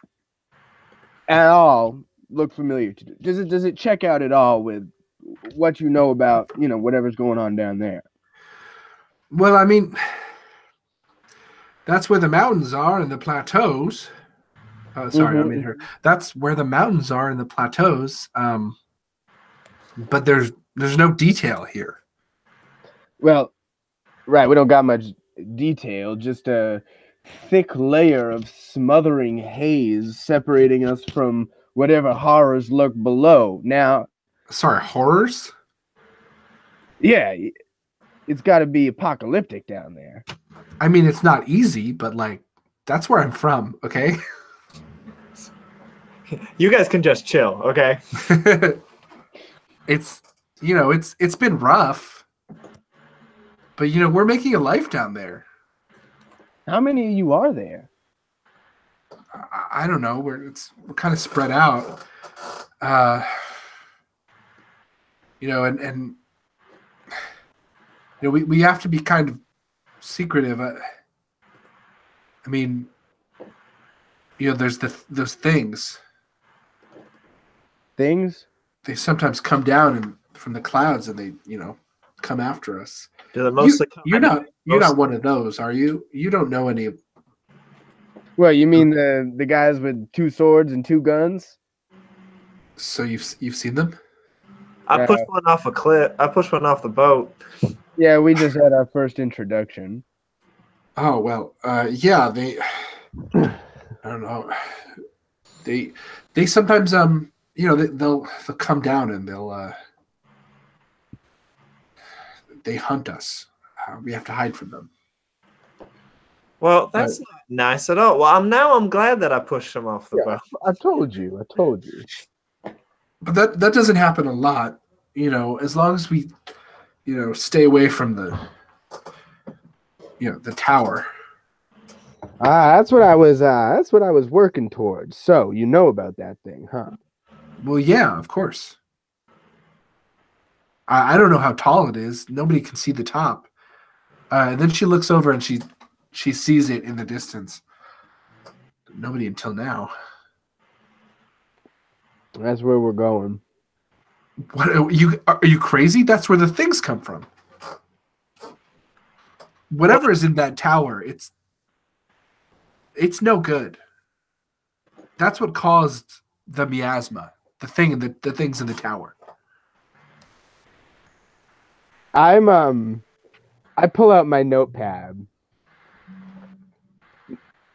at all look familiar to you? Does it check out at all with what you know about, whatever's going on down there? Well, I mean, that's where the mountains are and the plateaus. Sorry, I mean her. That's where the mountains are and the plateaus. But there's no detail here. Well, right, we don't got much detail, just a thick layer of smothering haze separating us from whatever horrors lurk below. Now, sorry, horrors? Yeah, it's got to be apocalyptic down there. I mean, it's not easy, but that's where I'm from, okay? You guys can just chill, okay? It's been rough. But we're making a life down there. How many of you are there? I don't know. We're kind of spread out. We have to be kind of secretive. I mean, there's those things. Things? They sometimes come down from the clouds and they, come after us. Do they mostly you're not one of those, are you? You don't know any of. Well, you mean the guys with 2 swords and 2 guns? So you've seen them? I pushed one off a cliff. I pushed one off the boat. Yeah, we just had our first introduction. Oh well, yeah. They, I don't know. They sometimes they'll come down and they hunt us. We have to hide from them. Well, that's not nice at all. Well, I'm glad that I pushed him off the boat. I told you. But that doesn't happen a lot. As long as we, stay away from the tower. That's what I was working towards. So you know about that thing, huh? Well, yeah, of course. I don't know how tall it is. Nobody can see the top. And then she looks over and she sees it in the distance. Nobody until now. That's where we're going. What are you crazy? That's where the things come from. Whatever is in that tower, it's no good. That's what caused the miasma. The things in the tower. I pull out my notepad.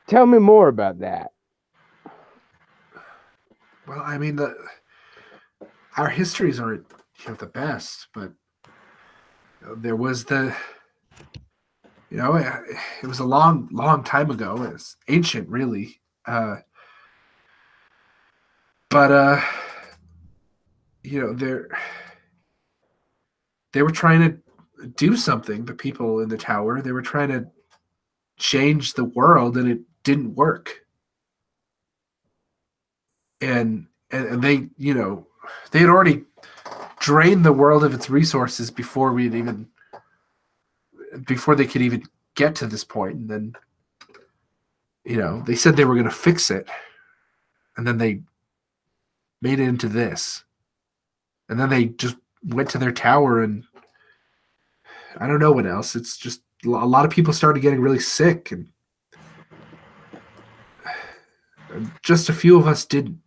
Tell me more about that. Well, I mean, our histories aren't the best, but there was it was a long time ago. It's ancient, really. But they were trying to do something. The people in the tower, they were trying to change the world, and it didn't work. And they, they had already drained the world of its resources before they could even get to this point. And then, they said they were going to fix it, and then they made it into this. and then they just went to their tower, and I don't know what else. It's just a lot of people started getting really sick, and just a few of us didn't.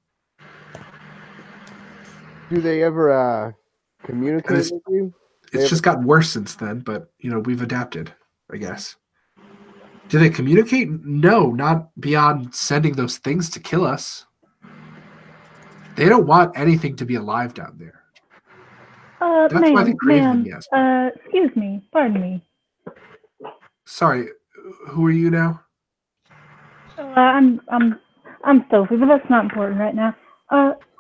Do they ever communicate with you? It's just gotten worse since then, but we've adapted, I guess. Do they communicate? No, not beyond sending those things to kill us. They don't want anything to be alive down there. That's why they created them, yes. Excuse me, pardon me. Sorry, who are you now? I'm Sophie, but that's not important right now.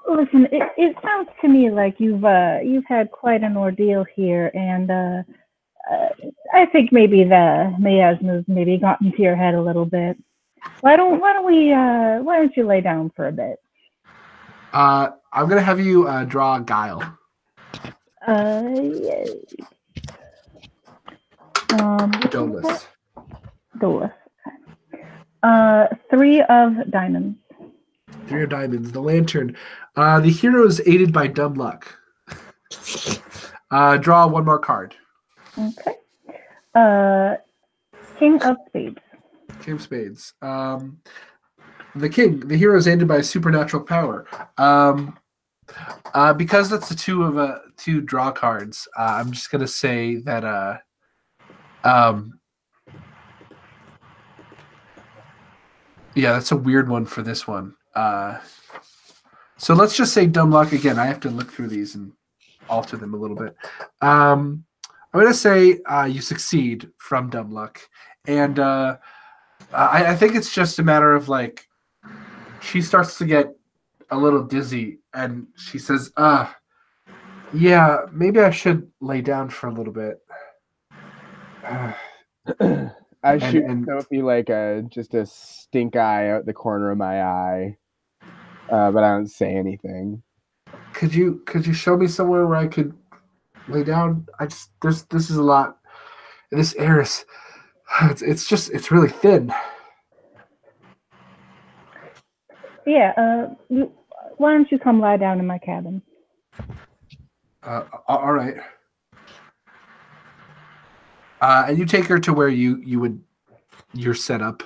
Listen, it sounds to me like you've had quite an ordeal here, and I think maybe the miasma's maybe got into your head a little bit. Why don't you lay down for a bit? I'm gonna have you draw a guile. Yeah. Dolus. Dolus. Okay. 3 of diamonds. 3 of diamonds. The lantern. The hero is aided by dumb luck. Draw 1 more card. Okay. King of spades. King of spades. The hero is aided by supernatural power. Because that's the 2 draw cards. I'm just gonna say that. Yeah, that's a weird one for this one. So let's just say dumb luck again. I have to look through these and alter them a little bit. I'm gonna say you succeed from dumb luck, and I think it's just a matter of like she starts to get a little dizzy, and she says, yeah, maybe I should lay down for a little bit." I shoot Sophie like just a stink eye out the corner of my eye, but I don't say anything. Could you show me somewhere where I could lay down? This is a lot. This air is it's really thin. Yeah. Why don't you come lie down in my cabin? All right. And you take her to where you're set up.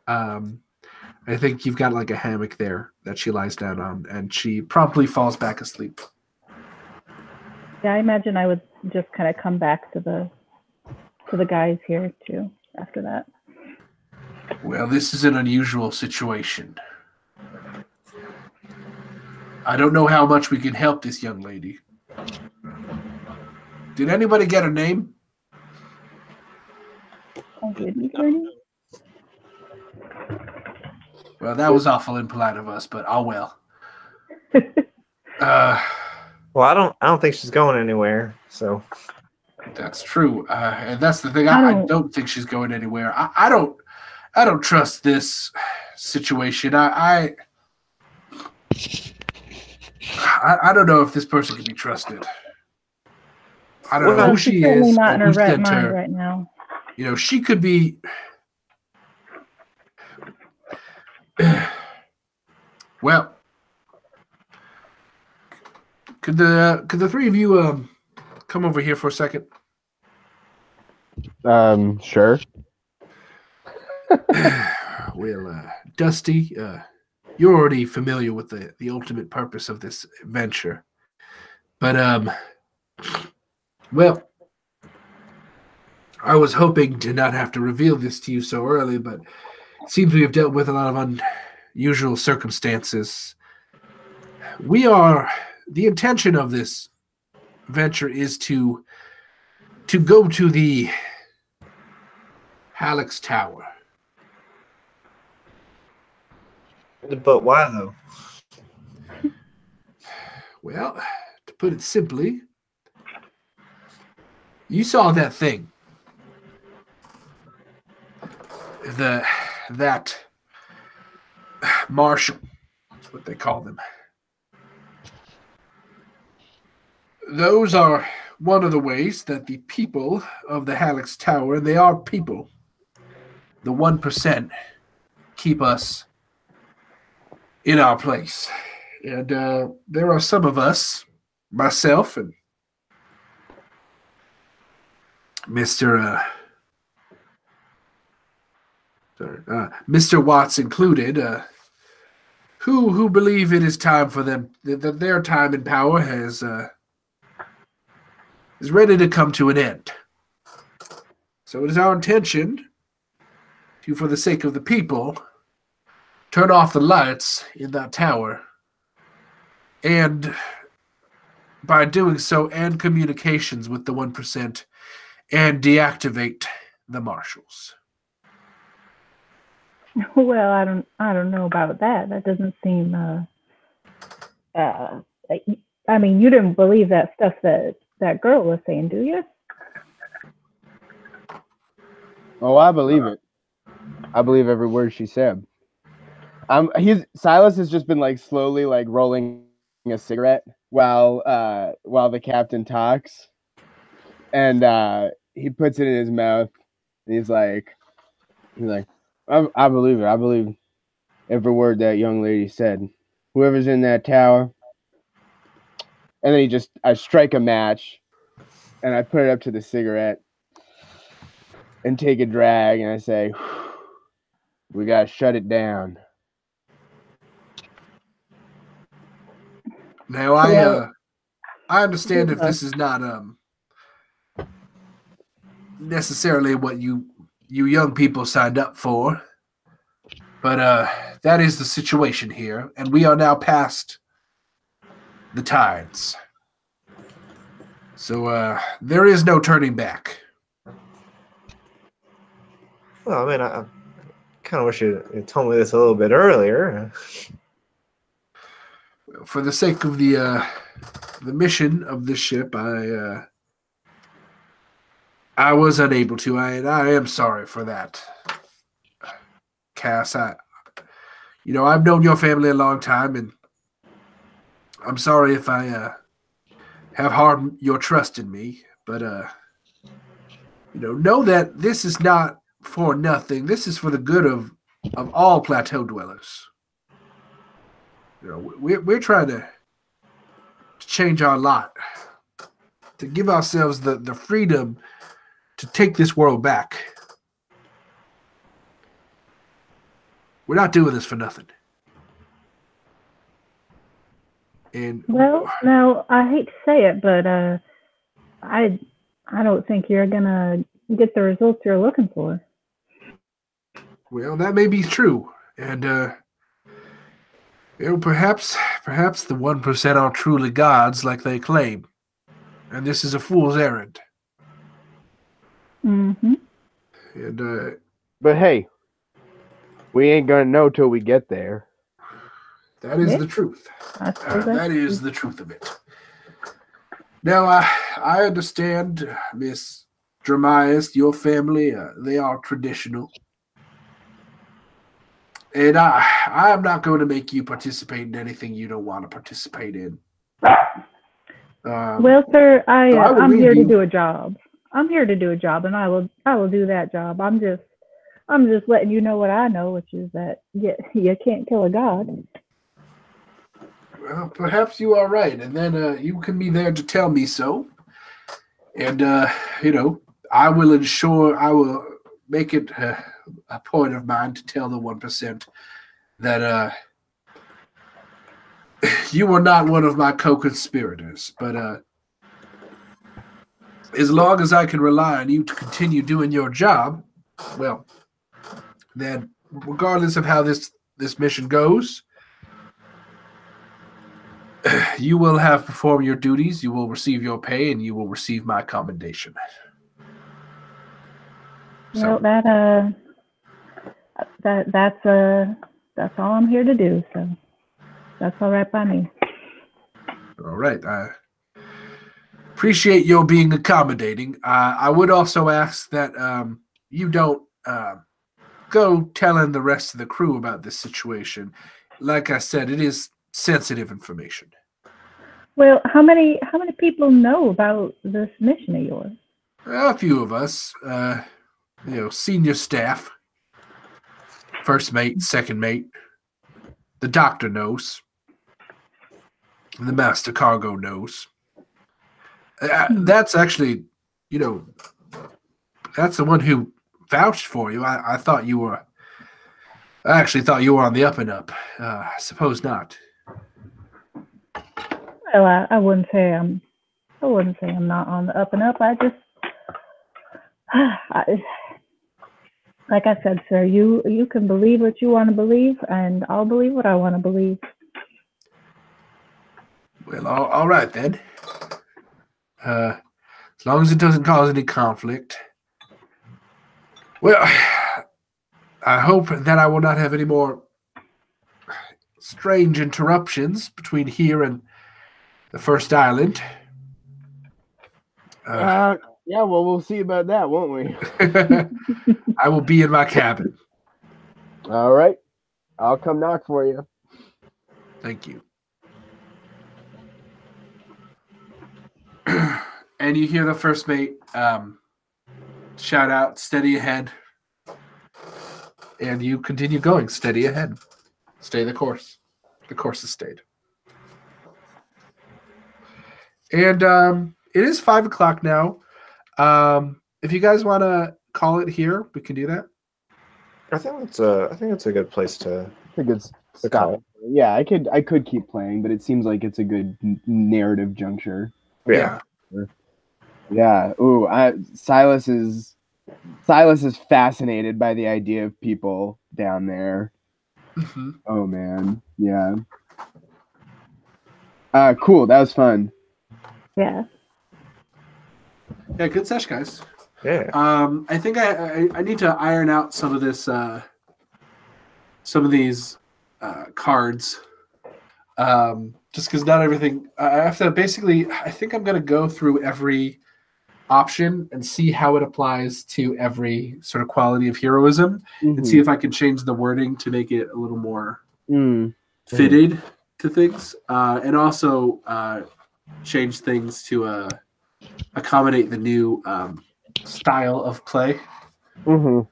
I think you've got like a hammock there that she lies down on, and she promptly falls back asleep. Yeah, I imagine I would just kind of come back to the guys here too after that. Well, this is an unusual situation. I don't know how much we can help this young lady. Did anybody get her name? Oh, goodness, Ernie. Well, that was awful impolite of us, but oh well. Well, I don't think she's going anywhere. So that's true, and that's the thing. I don't think she's going anywhere. I don't trust this situation. I don't know if this person can be trusted. I don't know who she is. She's not in her right mind right now. She could be. Well, could the 3 of you come over here for a second? Sure. Well, Dusty, you're already familiar with the ultimate purpose of this venture, but well, I was hoping to not have to reveal this to you so early, but it seems we have dealt with a lot of unusual circumstances. The intention of this venture is to go to the Halleck's Tower. But why though? Well, to put it simply, you saw that thing. That marshal, that's what they call them. Those are one of the ways that the people of the Halleck's Tower, and they are people, the 1%, keep us in our place. And there are some of us myself and Mr. Watts included, who believe it is time for them that their time in power is ready to come to an end. So it is our intention to, for the sake of the people, turn off the lights in that tower, and by doing so, end communications with the 1%, and deactivate the marshals. Well, I don't know about that. That doesn't seem. I mean, you didn't believe that stuff that girl was saying, do you? Oh, I believe it. I believe every word she said. Silas has just been like slowly like rolling a cigarette while the captain talks, and he puts it in his mouth, and he's like, I believe it. I believe every word that young lady said. Whoever's in that tower. And then I strike a match, and I put it up to the cigarette, and take a drag, and I say, we gotta shut it down. Now I understand if this is not necessarily what you young people signed up for, but that is the situation here, and we are now past the tides. So there is no turning back. Well, I mean, I kind of wish you told me this a little bit earlier. For the sake of the mission of this ship, I was unable to. I am sorry for that, Cass. I've known your family a long time, and I'm sorry if I have harmed your trust in me. But know that this is not for nothing. This is for the good of all plateau dwellers. We're trying to change our lot, to give ourselves the freedom to take this world back. We're not doing this for nothing. And well, now I hate to say it, but I don't think you're gonna get the results you're looking for. Well, that may be true, and perhaps the 1% are truly gods like they claim, and this is a fool's errand. Mm-hmm. And but hey, we ain't gonna know till we get there. That is the truth. That is the truth of it. Now, I understand, Miss Dramias, your family, they are traditional. And I am not going to make you participate in anything you don't want to participate in. Well, sir, I'm here to do a job. I'm here to do a job, and I will do that job. I'm just letting you know what I know, which is that you can't kill a god. Well, perhaps you are right, and then you can be there to tell me so. And I will make it a point of mine to tell the 1% that you are not one of my co-conspirators. But as long as I can rely on you to continue doing your job, well, then regardless of how this mission goes, you will have performed your duties, you will receive your pay, and you will receive my commendation. Well, that's all I'm here to do, so that's all right by me. All right. I appreciate your being accommodating. I would also ask that you don't go telling the rest of the crew about this situation. Like I said, it is sensitive information. Well, how many people know about this mission of yours? A few of us, senior staff, first mate, second mate. The doctor knows. The master cargo knows. That's actually, that's the one who vouched for you. I thought you were. I actually thought you were on the up and up. I suppose not. Well, I wouldn't say I'm. I wouldn't say I'm not on the up and up. I just, like I said, sir, you can believe what you want to believe, and I'll believe what I want to believe. Well, all right then. As long as it doesn't cause any conflict. Well, I hope that I will not have any more strange interruptions between here and the first island. Yeah, well, we'll see about that, won't we? I will be in my cabin. All right. I'll come knock for you. Thank you. And you hear the first mate shout out, steady ahead. And you continue going, steady ahead. Stay the course. The course is stayed. And it is 5 o'clock now. If you guys want to call it here, we can do that. I think it's a good place to. I think it's stop. Yeah, I could keep playing, but it seems like it's a good narrative juncture. Yeah. Yeah. Ooh, Silas is fascinated by the idea of people down there. Mm-hmm. Oh man, yeah. Cool. That was fun. Yeah. Yeah, good sesh, guys. Yeah. I think I need to iron out some of this, some of these cards, just because not everything. I have to basically. I think I'm gonna go through every option and see how it applies to every sort of quality of heroism, and see if I can change the wording to make it a little more fitted to things, and also change things to accommodate the new style of play. But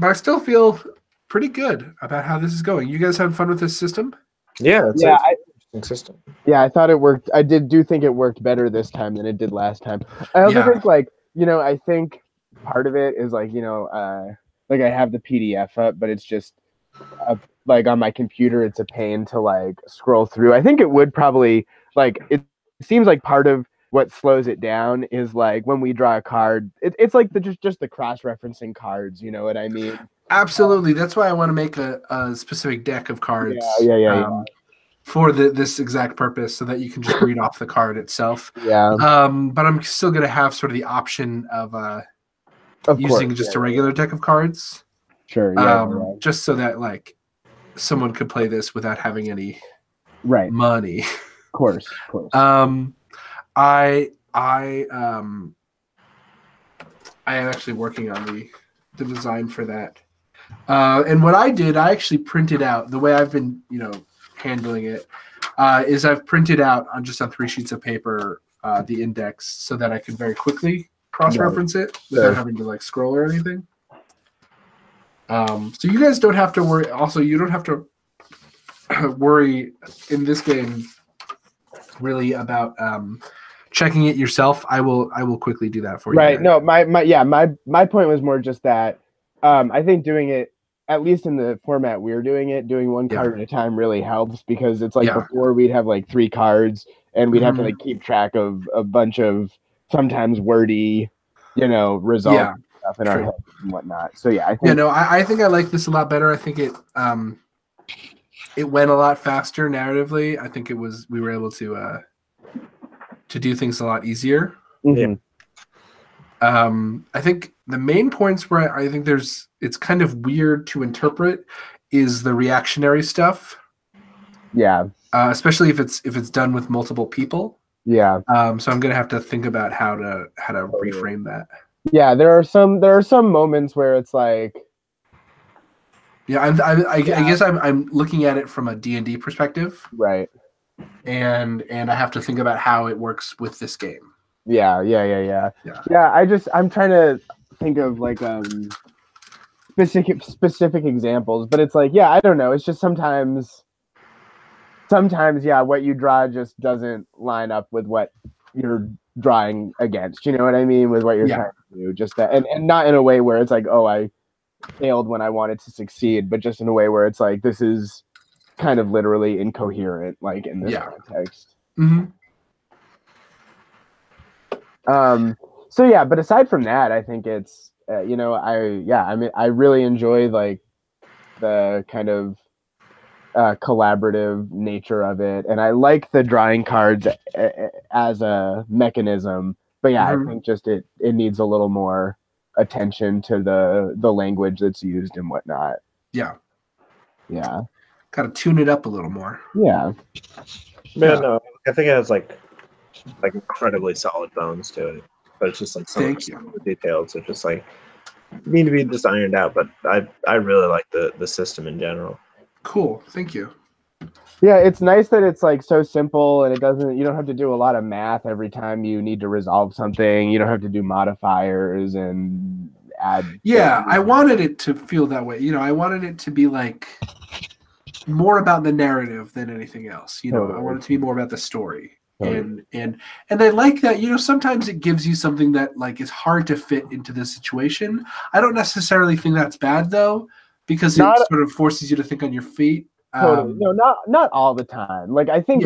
I still feel pretty good about how this is going. You guys having fun with this system? Yeah, it's an interesting system. Yeah, I thought it worked. I do think it worked better this time than it did last time. I also think, I think part of it is like I have the PDF up, but it's just like on my computer, it's a pain to like scroll through. I think it would probably it seems like part of what slows it down is like when we draw a card, it's like just the cross-referencing cards. You know what I mean? Absolutely. That's why I want to make a specific deck of cards. Yeah. For this exact purpose, so that you can just read off the card itself. Yeah. But I'm still going to have sort of the option of using just a regular deck of cards. Sure. Just so that like someone could play this without having any money. Of course. I am actually working on the design for that. And what I did, I actually printed out the way I've been, handling it, is I've printed out on 3 sheets of paper the index so that I can very quickly cross-reference it without having to like scroll or anything. So you guys don't have to worry. Also, you don't have to worry in this game really about checking it yourself. I will quickly do that for you. Right. No, my point was more just that I think doing it, at least in the format we're doing it, doing one card at a time really helps, because it's like before we'd have like 3 cards and we'd have to like keep track of a bunch of sometimes wordy, results and stuff in our heads and whatnot. So yeah, I think I like this a lot better. I think it went a lot faster narratively. I think we were able to do things a lot easier. Mm-hmm. I think the main points where I think it's kind of weird to interpret is the reactionary stuff. Yeah. Especially if it's done with multiple people. Yeah. So I'm gonna have to think about how to reframe that. Yeah, there are some moments where it's like. Yeah, I guess I'm looking at it from a D&D perspective. Right. And I have to think about how it works with this game. Yeah. I'm trying to think of like specific examples, but it's like, I don't know. It's just sometimes sometimes, yeah, what you draw just doesn't line up with what you're drawing against. You know what I mean? With what you're trying to do. Just that, and not in a way where it's like, oh, I failed when I wanted to succeed, but just in a way where it's like, this is kind of literally incoherent, like in this context. Mm-hmm. So yeah, but aside from that, I think it's I really enjoy like the kind of collaborative nature of it, and I like the drawing cards as a mechanism. But yeah, I think just it needs a little more attention to the language that's used and whatnot. Yeah. Got to tune it up a little more. Yeah. No, I think it has like incredibly solid bones to it, but it's just like some of the details are just like need to be just ironed out. But I really like the system in general. Cool, thank you. Yeah, it's nice that it's like so simple and you don't have to do a lot of math every time you need to resolve something. You don't have to do modifiers and add. Yeah, I wanted it to feel that way. I wanted it to be like more about the narrative than anything else. I want it to be more about the story. And I like that, sometimes it gives you something that like is hard to fit into the situation. I don't necessarily think that's bad though, because it sort of forces you to think on your feet. Totally. No, not all the time. Like I think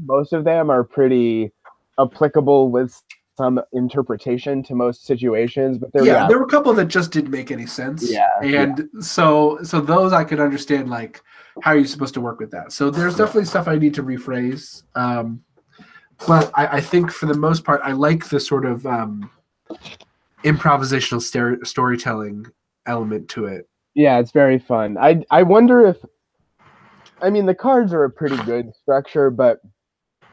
most of them are pretty applicable with some interpretation to most situations, but there were a couple that just didn't make any sense. So those I could understand, like how are you supposed to work with that. So there's definitely stuff I need to rephrase. But I think for the most part, I like the sort of improvisational storytelling element to it. Yeah, it's very fun. I wonder if, the cards are a pretty good structure, but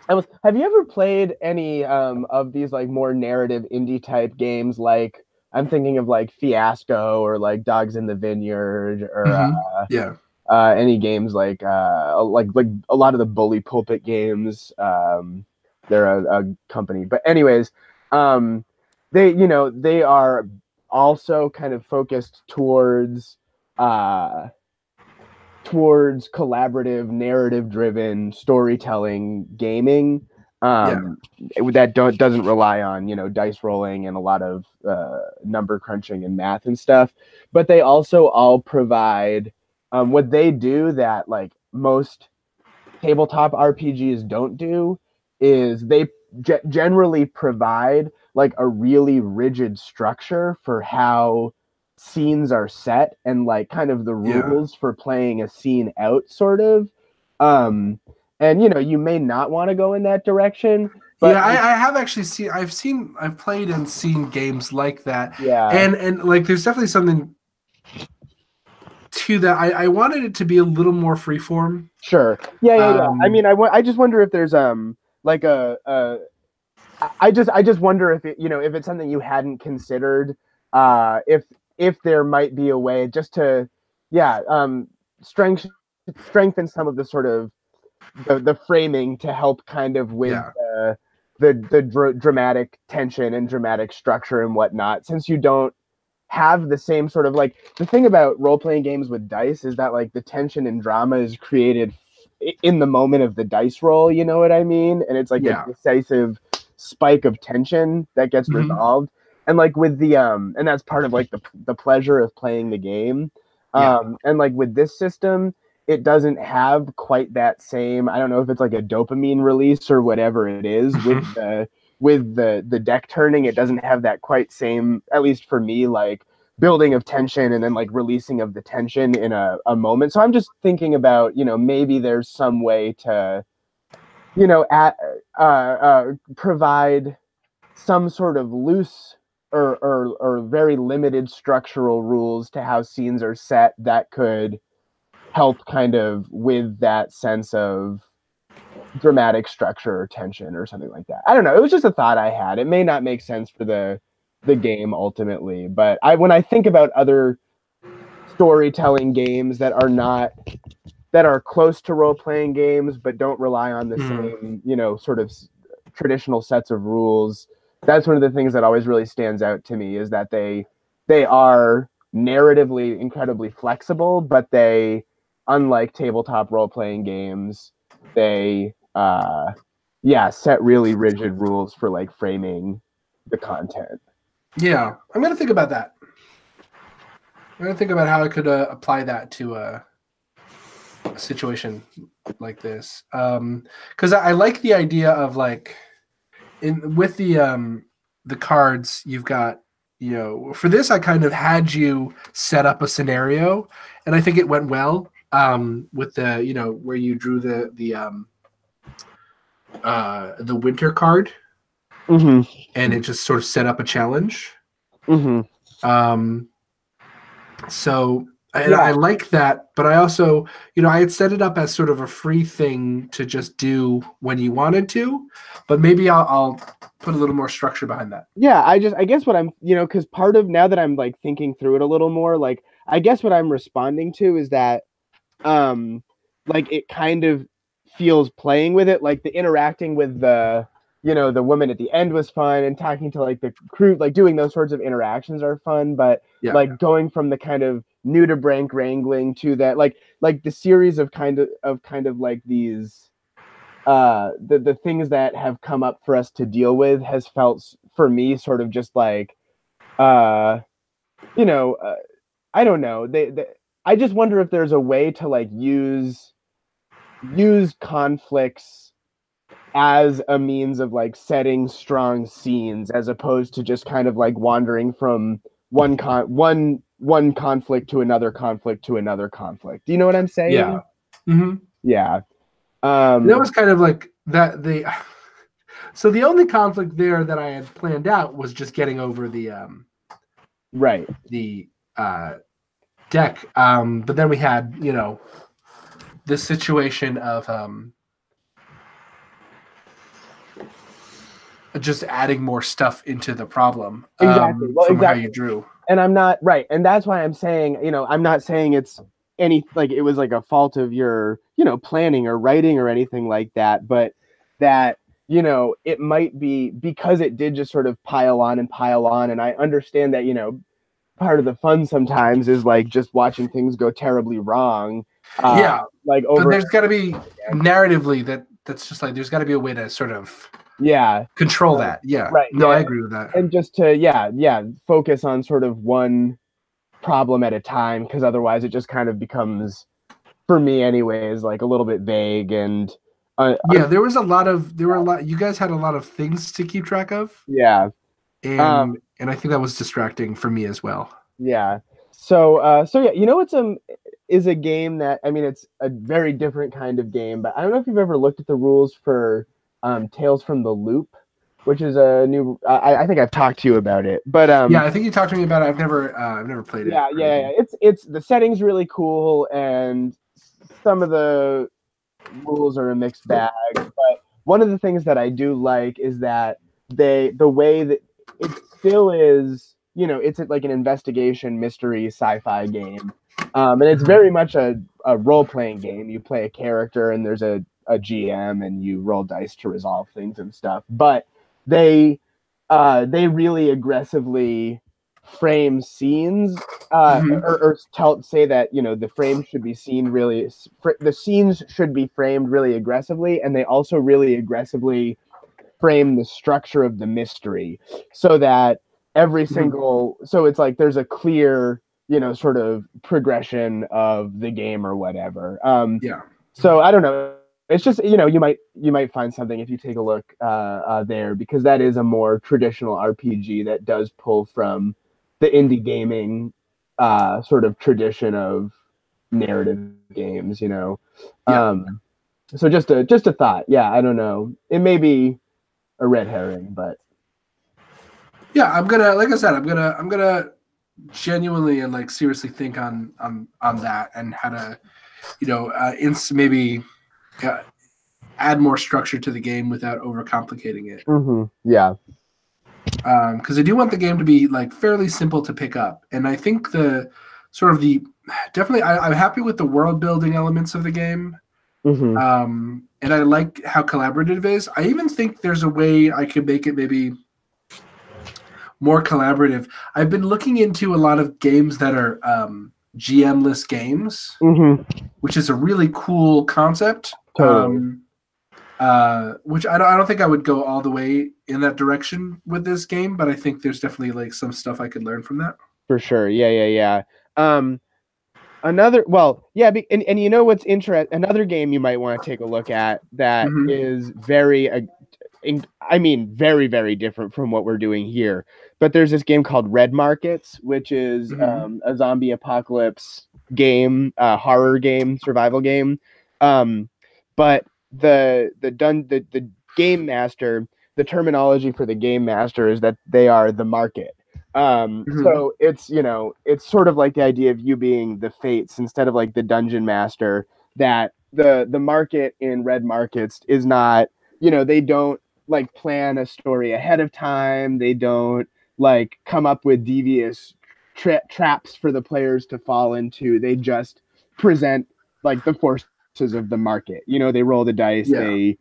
have you ever played any of these like more narrative indie type games? Like I'm thinking of like Fiasco or like Dogs in the Vineyard or any games like a lot of the Bully Pulpit games. They're a company, but anyways, they are also kind of focused towards collaborative, narrative-driven storytelling gaming that doesn't rely on dice rolling and a lot of number crunching and math and stuff. But they also all provide what they do that like most tabletop RPGs don't do is they generally provide like a really rigid structure for how scenes are set and like kind of the rules for playing a scene out sort of. And you may not want to go in that direction. But I have actually I've played and seen games like that. Yeah. And like there's definitely something to that. I wanted it to be a little more freeform. Sure. Yeah. I just wonder if there's like I just wonder if it, if it's something you hadn't considered, if there might be a way just to strengthen some of the sort of the framing to help kind of with the dramatic tension and dramatic structure and whatnot, since you don't have the same sort of like the thing about role-playing games with dice is that like the tension and drama is created in the moment of the dice roll, you know what I mean? And it's like a decisive spike of tension that gets resolved. And like with the and that's part of like the pleasure of playing the game. And like with this system, it doesn't have quite that same, I don't know if it's like a dopamine release or whatever it is with the deck turning. It doesn't have that quite same, at least for me, like building of tension and then like releasing of the tension in a moment. So I'm just thinking about, maybe there's some way to, provide some sort of loose or very limited structural rules to how scenes are set that could help kind of with that sense of dramatic structure or tension or something like that. I don't know. It was just a thought I had. It may not make sense for the game ultimately, but when I think about other storytelling games that are close to role-playing games but don't rely on the same, sort of traditional sets of rules, that's one of the things that always really stands out to me is that they are narratively incredibly flexible, but they, unlike tabletop role-playing games, they set really rigid rules for like framing the content. Yeah, I'm gonna think about that. I'm gonna think about how I could apply that to a situation like this, because I like the idea of like with the cards you've got. For this, I kind of had you set up a scenario, and I think it went well. With the where you drew the winter card, and it just sort of set up a challenge. So I like that, but I also, I had set it up as sort of a free thing to just do when you wanted to, but maybe I'll put a little more structure behind that. Yeah, I guess what I'm, because part of, now that I'm like thinking through it a little more, like I guess what I'm responding to is that, like it kind of feels playing with it, like the interacting with the woman at the end was fun, and talking to like the crew, like doing those sorts of interactions are fun, but like going from the kind of nudibranch wrangling to that, like the series of kind of like these the things that have come up for us to deal with has felt for me sort of just like I don't know, I just wonder if there's a way to like use conflicts as a means of like setting strong scenes, as opposed to just kind of like wandering from one conflict to another conflict to another conflict. Do you know what I'm saying? Yeah. Mm-hmm. Yeah. That was kind of like that. So the only conflict there that I had planned out was just getting over the deck. But then we had this situation of just adding more stuff into the problem. Exactly. From how you drew. And I'm not right, and that's why I'm saying, I'm not saying it's it was like a fault of your planning or writing or anything like that, but that it might be because it did just sort of pile on, and I understand that part of the fun sometimes is like just watching things go terribly wrong. Like over. But there's got to be narratively that's just like there's got to be a way to sort of control that. Yeah. Right. No, I agree with that. And just to focus on sort of one problem at a time, because otherwise it just kind of becomes, for me anyways, like a little bit vague. And there were a lot, you guys had a lot of things to keep track of. And I think that was distracting for me as well. So is a game that, I mean, it's a very different kind of game, but I don't know if you've ever looked at the rules for Tales from the Loop, which is a new. I think I've talked to you about it, but I think you talked to me about it. I've never played it. Yeah. It's the setting's really cool, and some of the rules are a mixed bag. But one of the things that I do like is that the way that it still is, it's like an investigation mystery sci-fi game, and it's very much a role-playing game. You play a character, and there's a GM, and you roll dice to resolve things and stuff. But they really aggressively frame scenes, or say that the frame should be seen really. The scenes should be framed really aggressively, and they also really aggressively frame the structure of the mystery, so that every single. So it's like there's a clear, sort of progression of the game or whatever. So I don't know. It's just, you might find something if you take a look there, because that is a more traditional RPG that does pull from the indie gaming sort of tradition of narrative games, So just a thought. Yeah, I don't know. It may be a red herring, but I'm gonna genuinely and like seriously think on that, and how to maybe add more structure to the game without overcomplicating it. Because I do want the game to be like fairly simple to pick up, and I think definitely I'm happy with the world building elements of the game. And I like how collaborative it is. I even think there's a way I could make it maybe more collaborative. I've been looking into a lot of games that are GM-less games, which is a really cool concept. Totally. Which I don't think I would go all the way in that direction with this game, but I think there's definitely like some stuff I could learn from that. For sure. Yeah. Another, well, yeah, and you know what's interesting? Another game you might want to take a look at that is very, very, very different from what we're doing here. But there's this game called Red Markets, which is a zombie apocalypse game, horror game, survival game. But the game master, the terminology for the game master is that they are the market. So it's, it's sort of like the idea of you being the fates instead of like the dungeon master, that the market in Red Markets is not, they don't like plan a story ahead of time. They don't like come up with devious traps for the players to fall into. They just present like the forces of the market. They roll the dice, they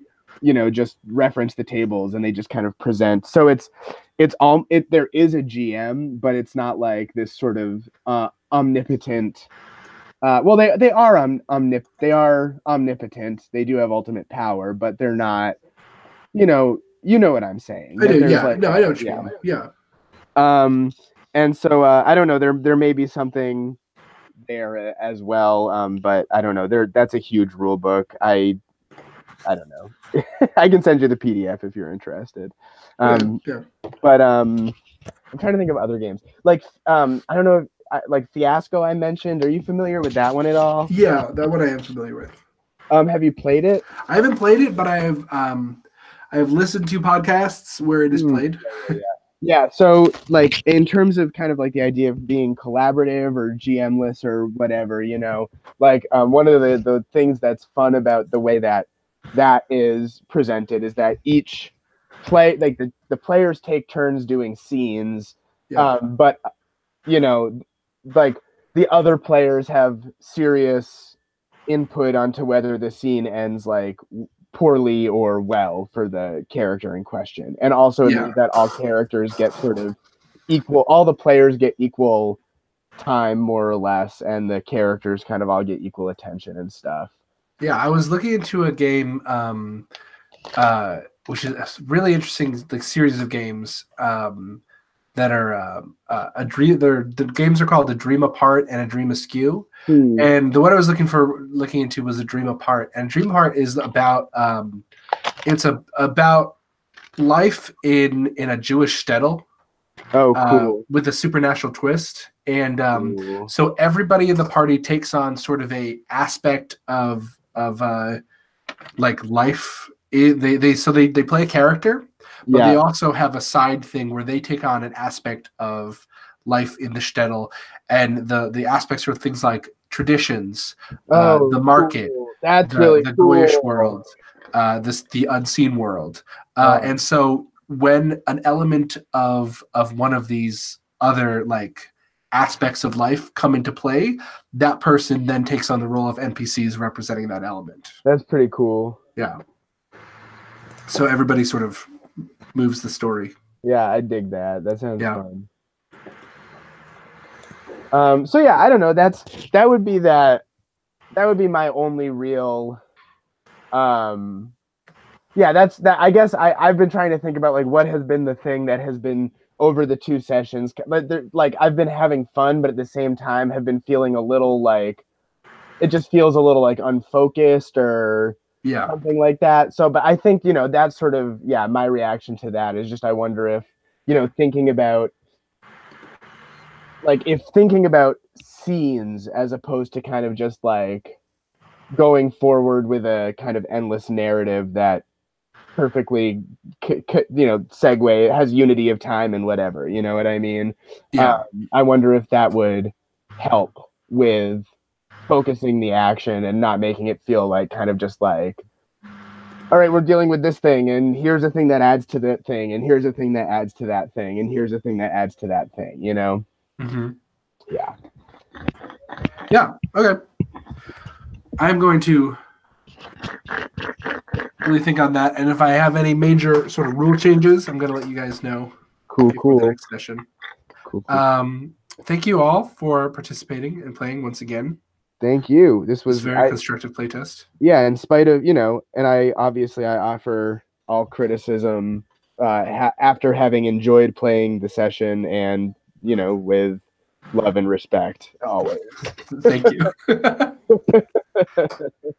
just reference the tables, and they just kind of present. So there is a GM, but it's not like this sort of omnipotent. Well, they are omnipotent. They do have ultimate power, but they're not. You know what I'm saying. I do. Yeah. I know what you mean. Yeah. And so I don't know. There may be something there as well. But I don't know. That's a huge rule book. I don't know. I can send you the PDF if you're interested. But I'm trying to think of other games. Like I don't know, like Fiasco I mentioned. Are you familiar with that one at all? Yeah, that one I am familiar with. Have you played it? I haven't played it, but I have listened to podcasts where it is played. Yeah. So like in terms of kind of like the idea of being collaborative or GM-less or whatever, like one of the things that's fun about the way that is presented is that each like the players take turns doing scenes, but like the other players have serious input onto whether the scene ends like poorly or well for the character in question. And also it means that all characters get sort of equal, all the players get equal time more or less, and the characters kind of all get equal attention and stuff. Yeah, I was looking into a game which is a really interesting like series of games that are a dream. The games are called A Dream Apart and A Dream Askew. And the one I was looking into was A Dream Apart. And Dream Apart is about about life in a Jewish shtetl. Oh, cool. With a supernatural twist. And so everybody in the party takes on sort of a aspect of like life. They play a character, but they also have a side thing where they take on an aspect of life in the shtetl, and the aspects are things like traditions, the market, cool. That's really the cool. Goyish world, the unseen world, and so when an element of one of these other like aspects of life come into play, that person then takes on the role of NPCs representing that element. That's pretty cool. Yeah. So everybody sort of moves the story. Yeah, I dig that. That sounds fun. So yeah, I don't know. That would be my only real. That's that. I guess I've been trying to think about like what has been the thing that has been over the two sessions. But like I've been having fun, but at the same time have been feeling a little like it just feels a little like unfocused or. Something like that. So, but I think, that's sort of, my reaction to that is just, I wonder if, thinking about scenes as opposed to kind of just like going forward with a kind of endless narrative that perfectly, segue, has unity of time and whatever, you know what I mean? Yeah. I wonder if that would help with focusing the action and not making it feel like kind of just like, all right, we're dealing with this thing, and here's a thing that adds to that thing, and here's a thing that adds to that thing, and here's a thing that adds to that thing, Mm-hmm. Yeah. Yeah. Okay. I'm going to really think on that, and if I have any major sort of rule changes, I'm going to let you guys know. Cool. The next session. Cool. Thank you all for participating and playing once again. Thank you. This was very constructive playtest. Yeah, in spite of, and I offer all criticism after having enjoyed playing the session and, with love and respect always. Thank you. I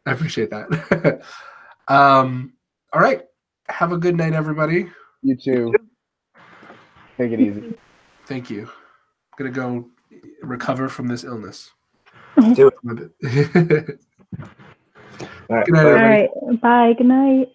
appreciate that. All right. Have a good night, everybody. You too. Take it easy. Thank you. I'm going to go recover from this illness. Do it. All right. All right. Good night, All everybody. right. Bye. Good night.